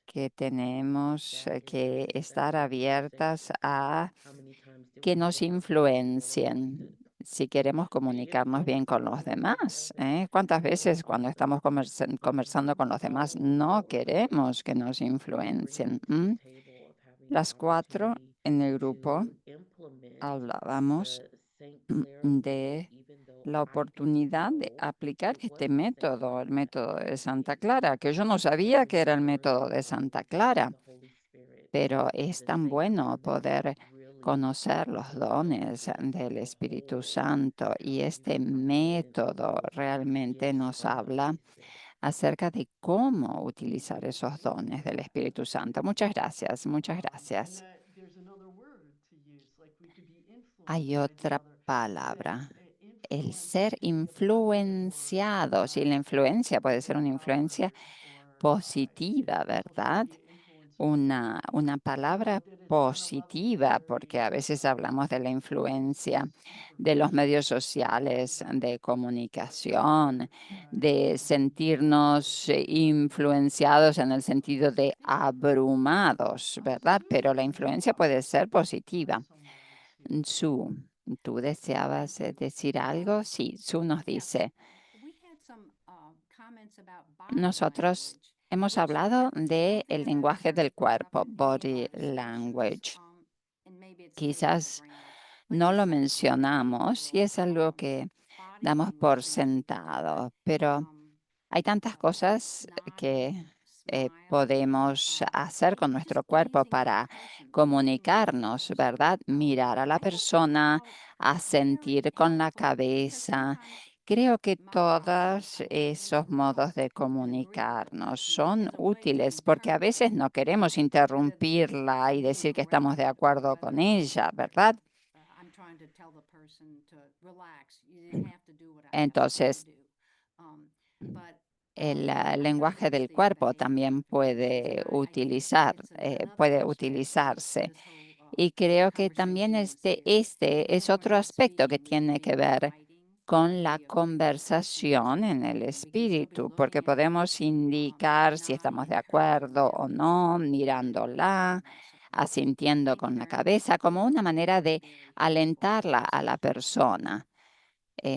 que tenemos That is que that's estar a good abiertas saying. a How many times do que we nos hear our parents telling us to influencien si queremos be comunicarnos bien con los influential over demás, others? ¿eh? ¿Cuántas What an veces cuando awesome estamos conversando con los demás call to no our lives queremos que nos to be influencien? bringing to the table of having the Las cuatro opportunity en el grupo to implement hablábamos the St. Clair way, de even though la I didn't oportunidad de know aplicar it was este the St. método, el Clair método de Santa way. Clara, que yo no But sabía to que era el learn método de with Santa the help of Clara, the Holy Spirit, pero es the tan St. bueno Clair method poder really conocer los dones encompasses del the Espíritu whole Santo y how you este método influence realmente gifts nos from the habla Holy Spirit. acerca de cómo utilizar esos dones del Espíritu Santo. Muchas gracias, muchas gracias. Hay otra palabra, el ser influenciados, y la influencia puede ser una influencia positiva, ¿verdad? Una palabra positiva, porque a veces hablamos de la influencia de los medios sociales, de comunicación, de sentirnos influenciados en el sentido de abrumados, ¿verdad? Pero la influencia puede ser positiva. Su, ¿tú deseabas decir algo? Sí, Su nos dice, nosotros hemos hablado de el lenguaje del cuerpo, body language. Quizás no lo mencionamos y es algo que damos por sentado, pero hay tantas cosas que podemos hacer con nuestro cuerpo para comunicarnos, ¿verdad? Mirar a la persona, asentir con la cabeza. Creo que todos esos modos de comunicarnos son útiles porque a veces no queremos interrumpirla y decir que estamos de acuerdo con ella, ¿verdad? Entonces, el lenguaje del cuerpo también puede utilizarse. Y creo que también este es otro aspecto que tiene que ver con la conversación en el espíritu, porque podemos indicar si estamos de acuerdo o no, mirándola, asintiendo con la cabeza, como una manera de alentarla a la persona.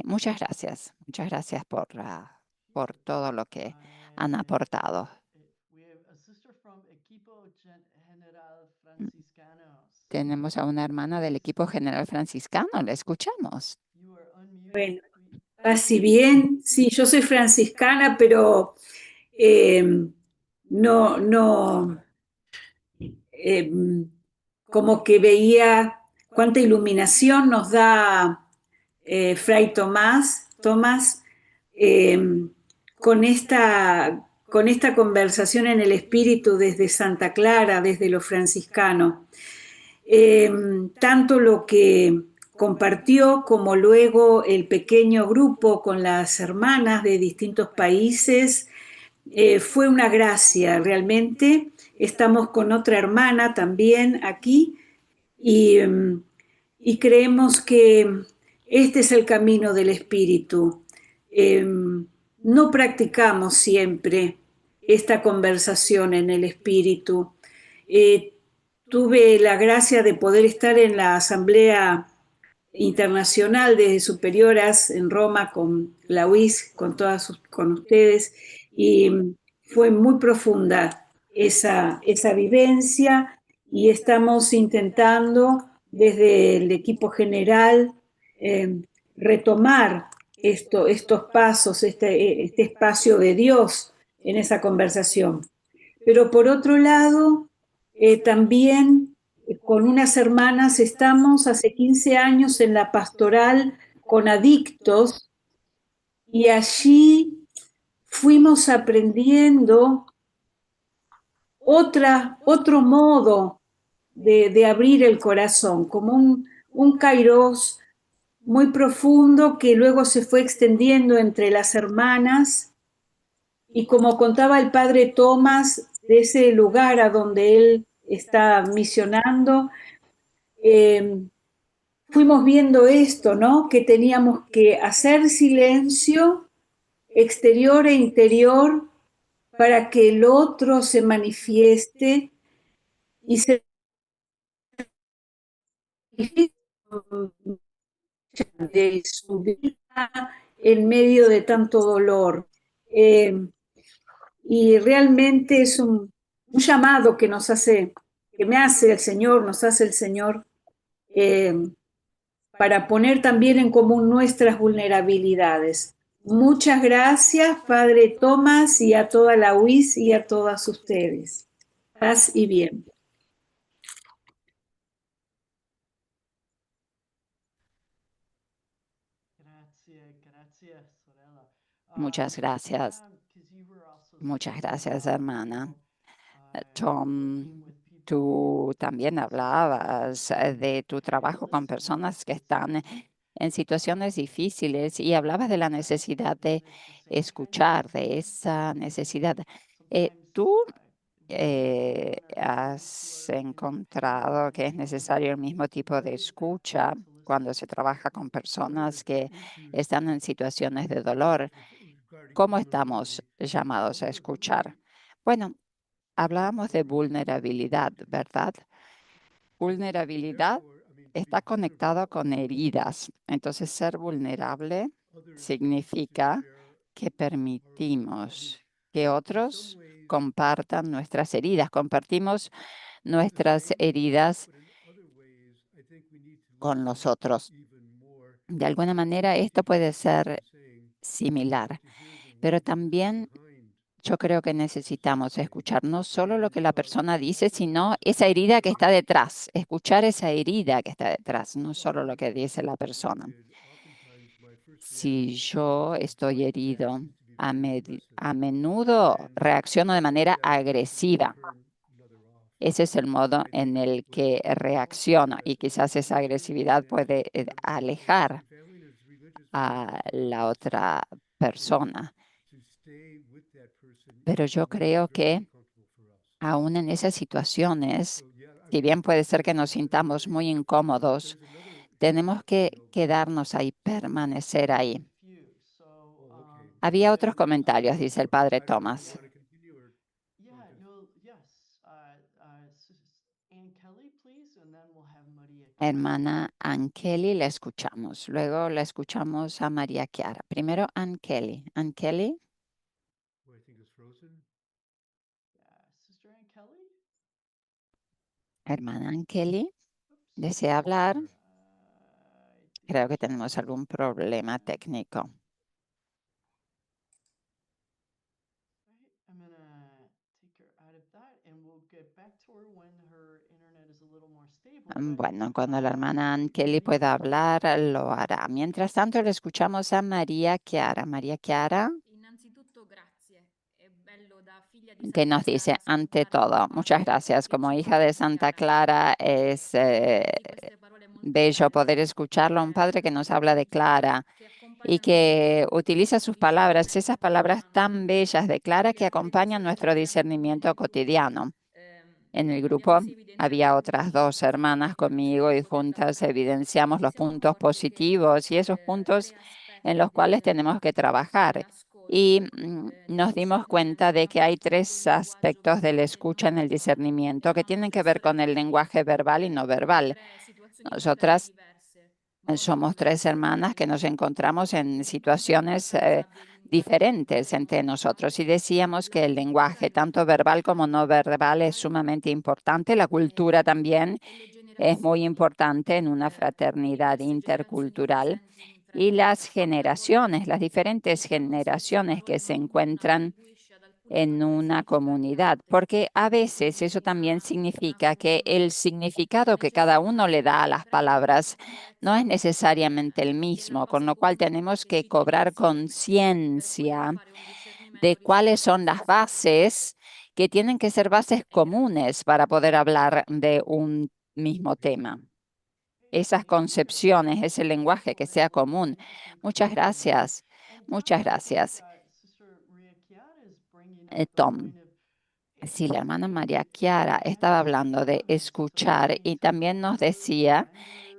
Muchas gracias por todo lo que han aportado. Tenemos a una hermana del equipo general franciscano, la escuchamos. Bueno, casi bien. Sí, yo soy franciscana, pero no, eh, como que veía cuánta iluminación nos da Fray Tomás con esta conversación en el espíritu desde Santa Clara, desde lo franciscano. Tanto lo que compartió como luego el pequeño grupo con las hermanas de distintos países, fue una gracia realmente. Estamos con otra hermana también aquí y creemos que este es el camino del espíritu. No practicamos siempre esta conversación en el espíritu. Tuve la gracia de poder estar en la Asamblea Internacional de Superioras en Roma con la UIS, con ustedes, y fue muy profunda esa vivencia y estamos intentando desde el equipo general retomar estos pasos, este espacio de Dios en esa conversación. Pero por otro lado, también con unas hermanas estamos hace 15 años en la pastoral con adictos y allí fuimos aprendiendo otro modo de abrir el corazón, como un kairos muy profundo que luego se fue extendiendo entre las hermanas y como contaba el padre Tomás, de ese lugar a donde él está misionando, fuimos viendo esto, ¿no? Que teníamos que hacer silencio exterior e interior para que el otro se manifieste y se manifieste de su vida en medio de tanto dolor. Y realmente es un llamado que nos hace, que me hace el Señor, nos hace el Señor, para poner también en común nuestras vulnerabilidades. Muchas gracias, Padre Tomás, y a toda la UIS y a todas ustedes. Paz y bien. Muchas gracias. Muchas gracias, hermana. Tom, tú también hablabas de tu trabajo con personas que están en situaciones difíciles y hablabas de la necesidad de escuchar, de esa necesidad. ¿Tú has encontrado que es necesario el mismo tipo de escucha cuando se trabaja con personas que están en situaciones de dolor? ¿Cómo estamos llamados a escuchar? Bueno, hablábamos de vulnerabilidad, ¿verdad? Vulnerabilidad está conectado con heridas. Entonces, ser vulnerable significa que permitimos que otros compartan nuestras heridas, compartimos nuestras heridas con los otros. De alguna manera, esto puede ser similar, pero también yo creo que necesitamos escuchar no solo lo que la persona dice, sino esa herida que está detrás, escuchar esa herida que está detrás, no solo lo que dice la persona. Si yo estoy herido, a menudo reacciono de manera agresiva. Ese es el modo en el que reacciono y quizás esa agresividad puede alejar a la otra persona. Pero yo creo que aún en esas situaciones, si bien puede ser que nos sintamos muy incómodos, tenemos que quedarnos ahí, permanecer ahí. Había otros comentarios, dice el padre Thomas. Yeah, no, yes. Ann Kelly, please, and then we'll have Maria Chiara. Hermana Ann Kelly, la escuchamos. Luego la escuchamos a María Chiara. Primero Ann Kelly. Ann Kelly, Yeah, Sister Ann Kelly? hermana Ann Kelly, Oops. ¿desea hablar? I Creo think que tenemos algún problema técnico. right. I'm gonna take her out of that, and we'll get back to her when her internet is a little more stable. But Bueno, cuando la hermana Ann Kelly pueda hablar, lo hará. Mientras tanto, le escuchamos a María Chiara. María Chiara, Innanzitutto grazie. È bello da figlia di que Santa nos dice, Clara ante ascoltare todo, da muchas parte gracias. che Como ci hija parla de in Santa chiara. Clara, es Di queste parole molto bello poder belle, escucharlo a un padre que nos habla de Clara che y accompagnano que il utiliza sus nostro palabras, esas palabras discernimento tan bellas de Clara que quotidiano. Credo acompañan sia nuestro effettivamente discernimiento nel gruppo, cotidiano. En el abbiamo grupo sì evidenziato había i otras punti dos hermanas positivi che ci conmigo y poter juntas lavorare. evidenciamos Ci los siamo puntos accorti che positivos y esos puntos tre en aspetti los cuales tenemos que trabajar. Y dell'ascolto nel nos dimos cuenta de discernimento que hay con il tres linguaggio aspectos de la verbale e escucha non en el verbale discernimiento que erano tienen que tre ver con el sorelle lenguaje verbal y no in verbal. tre situazioni completamente Nosotras diverse, modi somos tres diversi hermanas que nos di encontramos en incontrare situaciones abbastanza diferentes entre emotiva. nosotros y decíamos La que el cultura lenguaje, nel tanto verbal como no verbal, es fraternità sumamente importante. La cultura también e le es muy generazioni, importante en una le fraternidad diverse generazioni intercultural presenti fra y di las noi. Quante volte generaciones, las diferentes usiamo stesse generaciones que parole, se ma non encuentran attribuisce ad alcune en parole una comunidad, significati porque a dati. veces eso Quindi también una significa que el forte significado que cada uno necessità le da a di las prendere palabras no es consapevolezza necesariamente el della mismo, con base lo cual comune tenemos che que ci cobrar differenzia per poter conciencia fare un de discernimento cuáles rispetto a son las queste parole. bases que tienen que ser bases E grazie. comunes para poder hablar de un mismo tema. Esas concepciones, ese lenguaje que sea común. Muchas gracias. Muchas gracias. Sister Maria Chiara is bringing up the Tom. point of Sí, la hermana María Chiara estaba hablando de escuchar y también nos decía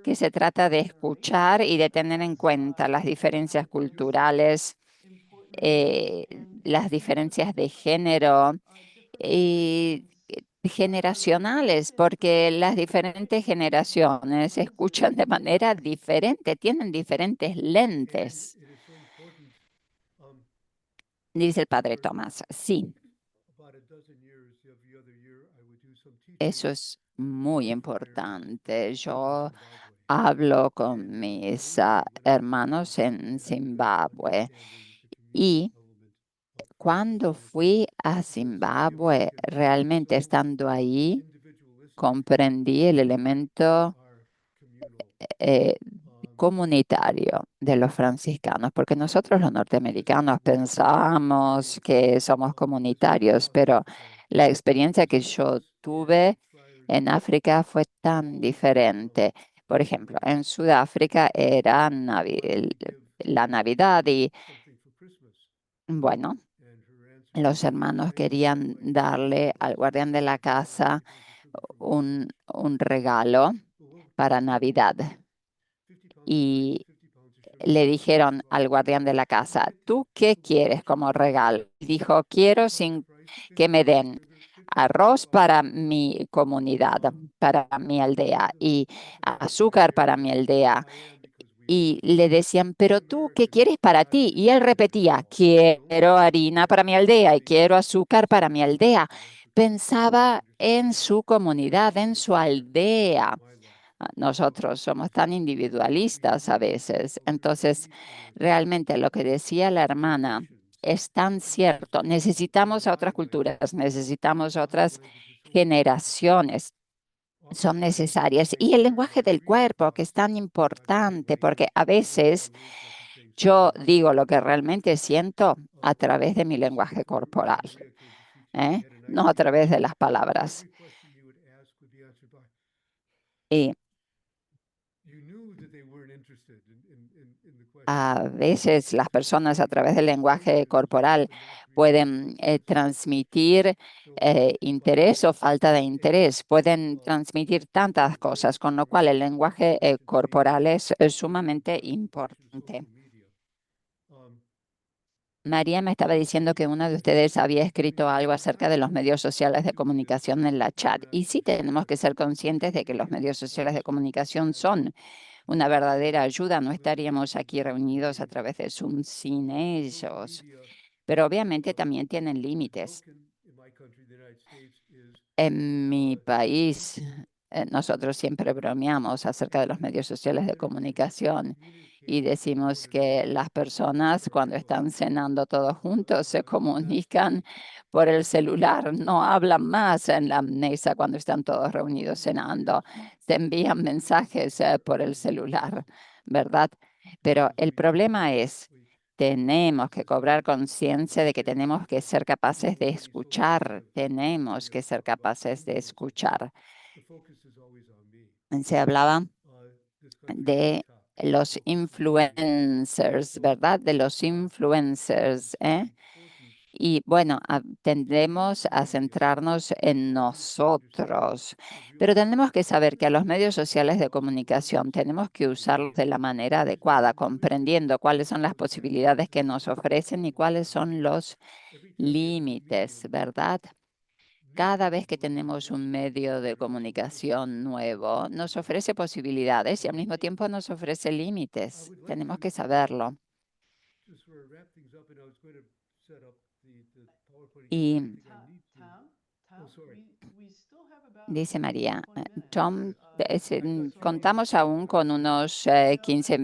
que se trata de escuchar y de tener en cuenta las diferencias culturales, eh, las diferencias de género y generacionales, porque las diferentes generaciones escuchan de manera diferente, tienen diferentes lentes, dice el padre Tomás. Sí, eso es muy importante. Yo hablo con mis hermanos en Zimbabue y cuando fui a Zimbabue, realmente estando ahí, comprendí el elemento eh, comunitario de los franciscanos, porque nosotros los norteamericanos pensamos que somos comunitarios, pero la experiencia que yo tuve en África fue tan diferente. Por ejemplo, en Sudáfrica era la Navidad y, bueno, los hermanos querían darle al guardián de la casa un regalo para Navidad. Y le dijeron al guardián de la casa, ¿tú qué quieres como regalo? Dijo, quiero que me den arroz para mi comunidad, para mi aldea, y azúcar para mi aldea. Y le decían, pero tú, ¿qué quieres para ti? Y él repetía, quiero harina para mi aldea y quiero azúcar para mi aldea. Pensaba en su comunidad, en su aldea. Nosotros somos tan individualistas a veces. Entonces, realmente lo que decía la hermana es tan cierto. Necesitamos a otras culturas, necesitamos otras generaciones. Son necesarias. Y el lenguaje del cuerpo, que es tan importante, porque a veces yo digo lo que realmente siento a través de mi lenguaje corporal, no a través de las palabras. Y A veces las personas a través del lenguaje corporal pueden transmitir interés o falta de interés, pueden transmitir tantas cosas, con lo cual el lenguaje corporal es sumamente importante. María me estaba diciendo que una de ustedes había escrito algo acerca de los medios sociales de comunicación en la chat. Y sí tenemos que ser conscientes de que los medios sociales de comunicación son una verdadera ayuda. No estaríamos aquí reunidos a través de Zoom sin ellos. Pero obviamente también tienen límites. En mi país, nosotros siempre bromeamos acerca de los medios sociales de comunicación y decimos que las personas cuando están cenando todos juntos se comunican por el celular, no hablan más en la mesa cuando están todos reunidos cenando, se envían mensajes por el celular, ¿verdad? Pero el problema es, tenemos que cobrar conciencia de que tenemos que ser capaces de escuchar, tenemos que ser capaces de escuchar. Se hablaba de los influencers, ¿verdad? De los influencers, ¿eh? Y bueno, tendemos a centrarnos en nosotros, pero tenemos que saber que a los medios sociales de comunicación tenemos que usarlos de la manera adecuada, comprendiendo cuáles son las posibilidades que nos ofrecen y cuáles son los límites, ¿verdad? Cada vez que tenemos un medio de comunicación nuevo, nos ofrece posibilidades y al mismo tiempo nos ofrece límites. Tenemos que saberlo. Y dice María, Tom, contamos aún con unos 15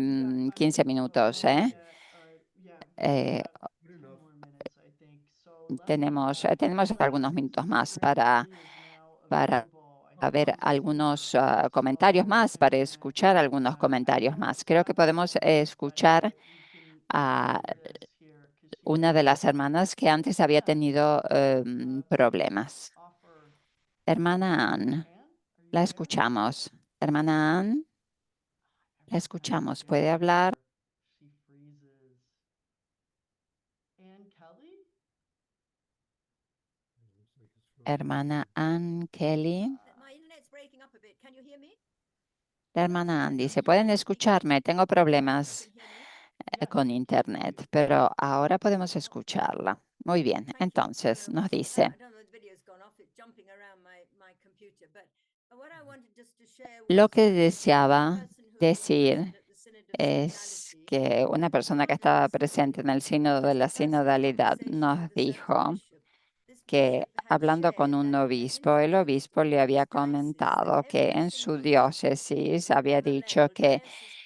minutos, ¿eh? Tenemos algunos minutos más para ver algunos comentarios más, para escuchar algunos comentarios más. Creo que podemos escuchar a una de las hermanas que antes había tenido problemas. Hermana Ann, la escuchamos. Hermana Ann, la escuchamos. ¿Puede hablar? Hermana Ann Kelly. La hermana Ann dice, ¿pueden escucharme? Tengo problemas con internet, pero ahora podemos escucharla. Muy bien, entonces nos dice, lo que deseaba decir es que una persona que estaba presente en el sínodo de la sinodalidad nos dijo que hablando con un obispo, el obispo le había comentado que en su diócesis había dicho que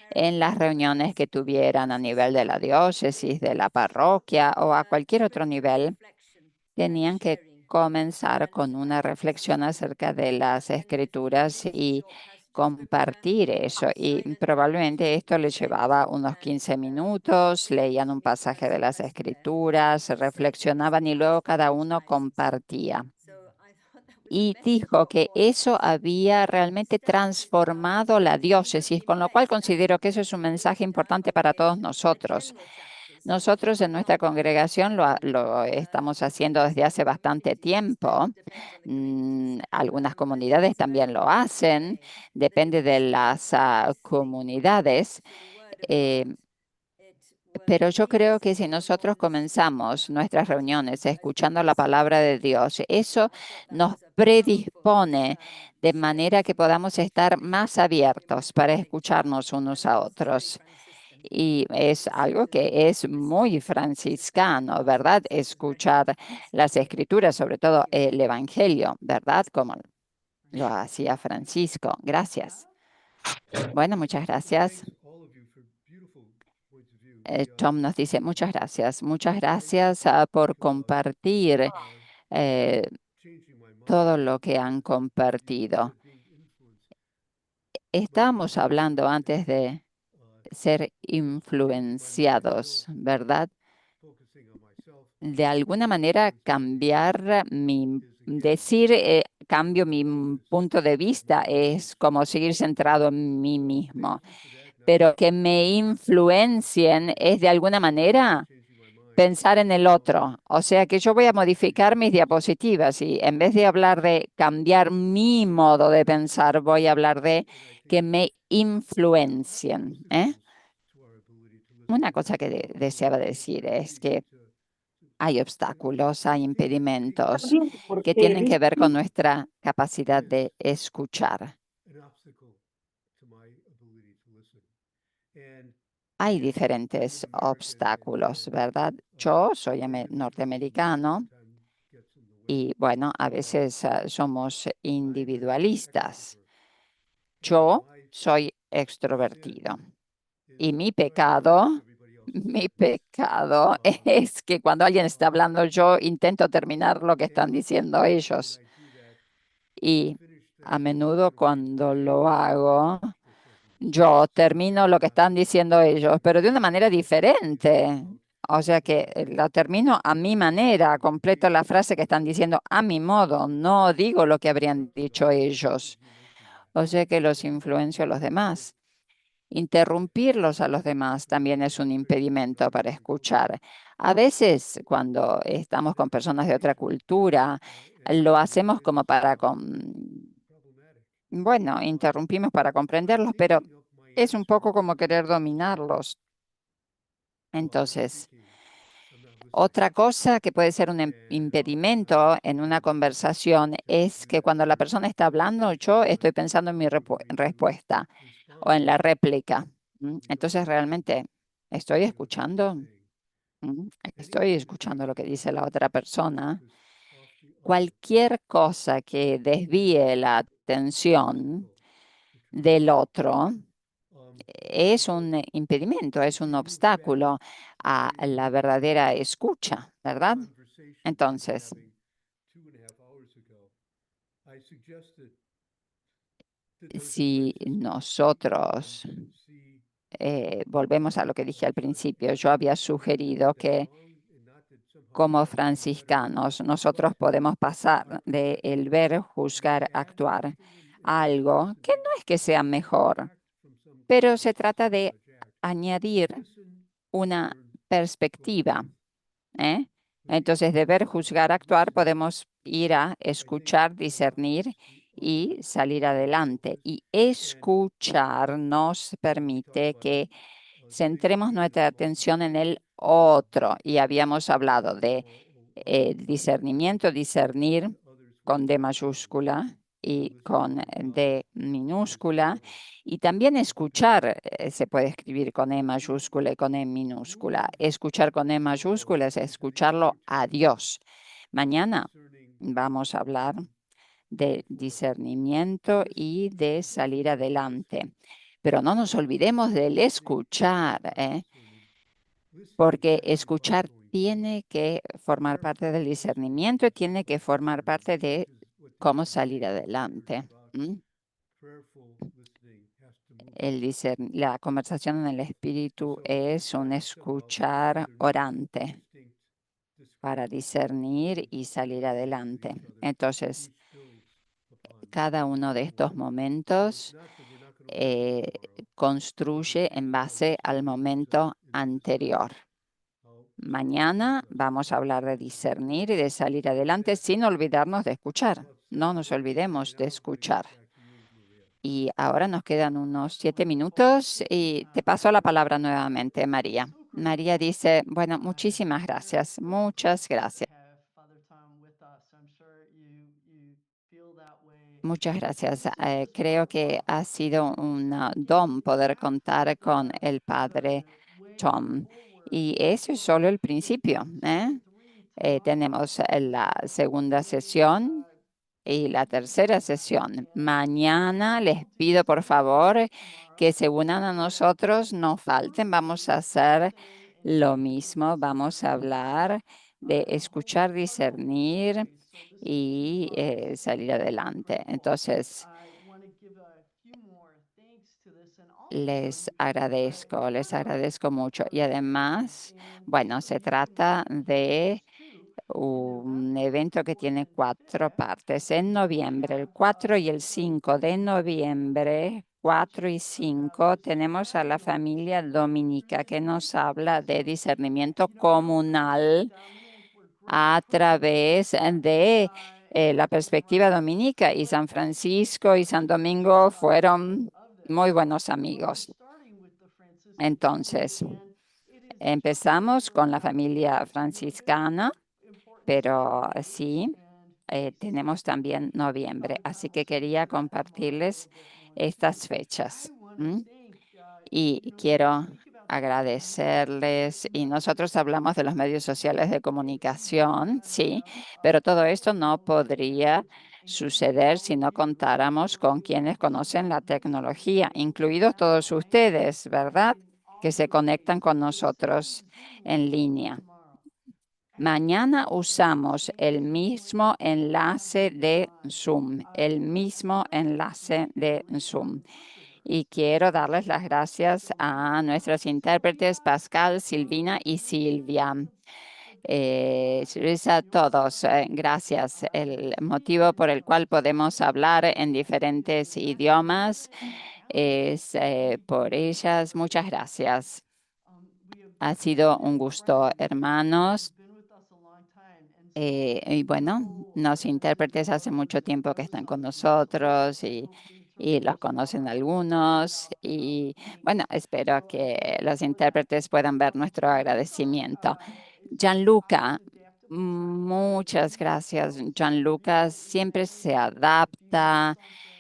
en las reuniones que tuvieran a nivel de la diócesis, de la parroquia o a cualquier otro nivel, tenían que comenzar con una reflexión acerca de las escrituras y compartir eso. Y probablemente esto les llevaba unos 15 minutos, leían un pasaje de las escrituras, reflexionaban y luego cada uno compartía. Y dijo que eso había realmente transformado la diócesis, con lo cual considero que eso es un mensaje importante para todos nosotros. Nosotros en nuestra congregación lo estamos haciendo desde hace bastante tiempo. Algunas comunidades también lo hacen, depende de las comunidades. Pero yo creo que si nosotros comenzamos nuestras reuniones escuchando la palabra de Dios, eso nos predispone de manera que podamos estar más abiertos para escucharnos unos a otros. Y es algo que es muy franciscano, ¿verdad? Escuchar las escrituras, sobre todo el Evangelio, ¿verdad? Como lo hacía Francisco. Gracias. Bueno, muchas gracias. Tom nos dice, muchas gracias por compartir todo lo que han compartido. Estábamos hablando antes de ser influenciados, ¿verdad? De alguna manera cambiar cambio mi punto de vista es como seguir centrado en mí mismo. pero que me influencien es de alguna manera pensar en el otro. O sea que yo voy a modificar mis diapositivas y en vez de hablar de cambiar mi modo de pensar, voy a hablar de que me influencien, ¿eh? Una cosa que deseaba decir es que hay obstáculos, hay impedimentos También que porque, tienen que ver ¿viste? con nuestra capacidad de escuchar. Hay diferentes obstáculos, ¿verdad? Yo soy norteamericano y bueno, a veces somos individualistas. Yo soy extrovertido y mi pecado, mi pecado es que cuando alguien está hablando, yo intento terminar lo que están diciendo ellos. Y a menudo cuando lo hago, yo termino lo que están diciendo ellos, pero de una manera diferente. O sea que lo termino a mi manera, completo la frase que están diciendo a mi modo, no digo lo que habrían dicho ellos. O sea que los influencio a los demás. Interrumpirlos a los demás también es un impedimento para escuchar. A veces, cuando estamos con personas de otra cultura, lo hacemos como bueno, interrumpimos para comprenderlos, pero es un poco como querer dominarlos. Entonces, otra cosa que puede ser un impedimento en una conversación es que cuando la persona está hablando, yo estoy pensando en mi respuesta o en la réplica. Entonces, realmente, ¿estoy escuchando? ¿Estoy escuchando lo que dice la otra persona? Cualquier cosa que desvíe la atención del otro es un impedimento, es un obstáculo a la verdadera escucha, ¿verdad? Entonces, si nosotros volvemos a lo que dije al principio, yo había sugerido que como franciscanos nosotros podemos pasar de el ver, juzgar, actuar a algo que no es que sea mejor, pero se trata de añadir una perspectiva, ¿eh? Entonces, de ver, juzgar, actuar, podemos ir a escuchar, discernir y salir adelante. Y escuchar nos permite que centremos nuestra atención en el otro. Y habíamos hablado de discernimiento, discernir con D mayúscula y con D minúscula. Y también escuchar se puede escribir con E mayúscula y con E minúscula. Escuchar con E mayúscula es escucharlo a Dios. Mañana vamos a hablar de discernimiento y de salir adelante. Pero no nos olvidemos del escuchar, porque escuchar tiene que formar parte del discernimiento y tiene que formar parte de cómo salir adelante. La conversación en el espíritu es un escuchar orante para discernir y salir adelante. Entonces, cada uno de estos momentos construye en base al momento anterior. Mañana vamos a hablar de discernir y de salir adelante sin olvidarnos de escuchar. No nos olvidemos de escuchar. Y ahora nos quedan unos 7 minutos y te paso la palabra nuevamente, María. María dice, bueno, muchísimas gracias, muchas gracias. Muchas gracias. Creo que ha sido un don poder contar con el padre Tom. Y eso es solo el principio, ¿eh? Tenemos la segunda sesión y la tercera sesión. Mañana les pido por favor que se unan a nosotros, no falten, vamos a hacer lo mismo, vamos a hablar de escuchar, discernir y salir adelante. Entonces, les agradezco mucho. Y además, bueno, se trata de un evento que tiene 4 partes. En noviembre, el 4 y el 5 de noviembre, 4 y 5 tenemos a la familia Dominica que nos habla de discernimiento comunal a través de la perspectiva dominica, y San Francisco y San Domingo fueron muy buenos amigos. Entonces, empezamos con la familia franciscana, pero sí, tenemos también noviembre, así que quería compartirles estas fechas. Y quiero agradecerles. Y nosotros hablamos de los medios sociales de comunicación, sí, pero todo esto no podría suceder si no contáramos con quienes conocen la tecnología, incluidos todos ustedes, ¿verdad? Que se conectan con nosotros en línea. Mañana usamos el mismo enlace de Zoom, Y quiero darles las gracias a nuestros intérpretes Pascal, Silvina y Silvia. A todos, gracias. El motivo por el cual podemos hablar en diferentes idiomas es por ellas. Muchas gracias. Ha sido un gusto, hermanos. Y bueno, los intérpretes hace mucho tiempo que están con nosotros y los conocen algunos. Y bueno, espero que los intérpretes puedan ver nuestro agradecimiento. Gianluca, muchas gracias. Gianluca siempre se adapta,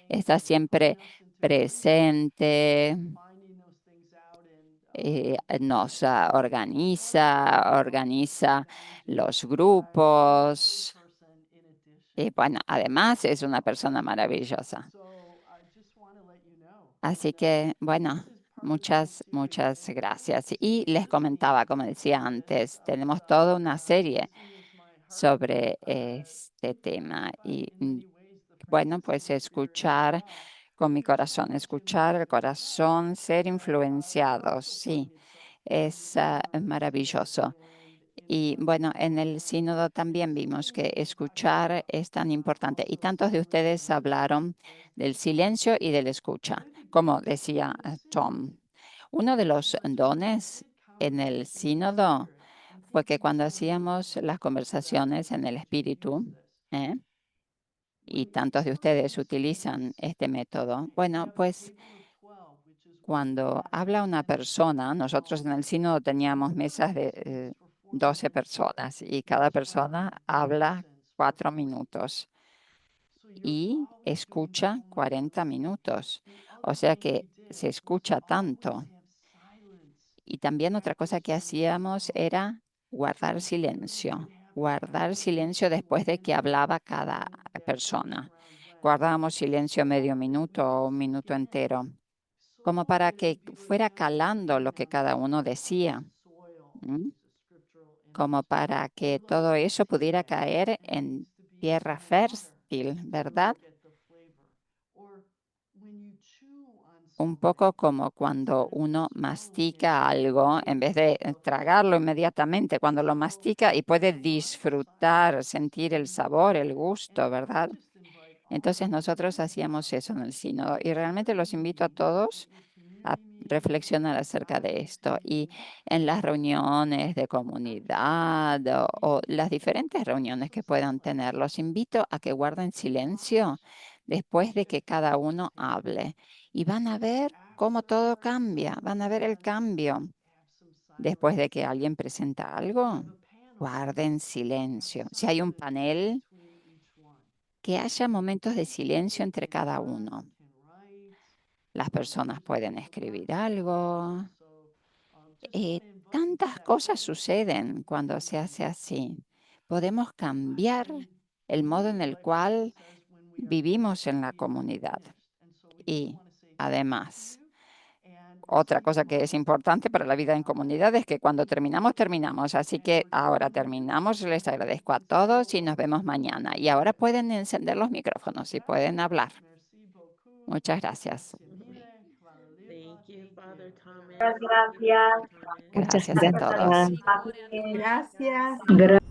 está siempre presente. Nos organiza los grupos. Y bueno, además es una persona maravillosa. Así que, bueno, muchas gracias. Y les comentaba, como decía antes, tenemos toda una serie sobre este tema. Y bueno, pues escuchar con mi corazón, escuchar el corazón, ser influenciados, sí, es maravilloso. Y bueno, en el sínodo también vimos que escuchar es tan importante. Y tantos de ustedes hablaron del silencio y de la escucha, como decía Tom. Uno de los dones en el sínodo fue que cuando hacíamos las conversaciones en el espíritu, y tantos de ustedes utilizan este método, bueno, pues cuando habla una persona, nosotros en el sínodo teníamos mesas de 12 personas y cada persona habla 4 minutos y escucha 40 minutos. O sea que se escucha tanto. Y también otra cosa que hacíamos era guardar silencio después de que hablaba cada persona. Guardábamos silencio medio minuto o un minuto entero, como para que fuera calando lo que cada uno decía, como para que todo eso pudiera caer en tierra fértil, ¿verdad? Un poco como cuando uno mastica algo, en vez de tragarlo inmediatamente, cuando lo mastica y puede disfrutar, sentir el sabor, el gusto, ¿verdad? Entonces nosotros hacíamos eso en el sínodo y realmente los invito a todos a reflexionar acerca de esto. Y en las reuniones de comunidad o las diferentes reuniones que puedan tener, los invito a que guarden silencio después de que cada uno hable. Y van a ver cómo todo cambia, van a ver el cambio. Después de que alguien presenta algo, guarden silencio. Si hay un panel, que haya momentos de silencio entre cada uno. Las personas pueden escribir algo. Tantas cosas suceden cuando se hace así. Podemos cambiar el modo en el cual vivimos en la comunidad. Y además, otra cosa que es importante para la vida en comunidad es que cuando terminamos, terminamos. Así que ahora terminamos. Les agradezco a todos y nos vemos mañana. Y ahora pueden encender los micrófonos y pueden hablar. Muchas gracias. Thank you, Father Thomas. Muchas Thank you, gracias. Sister Thomas. Gracias a todos. Signore, a tutti. Gracias. Grazie.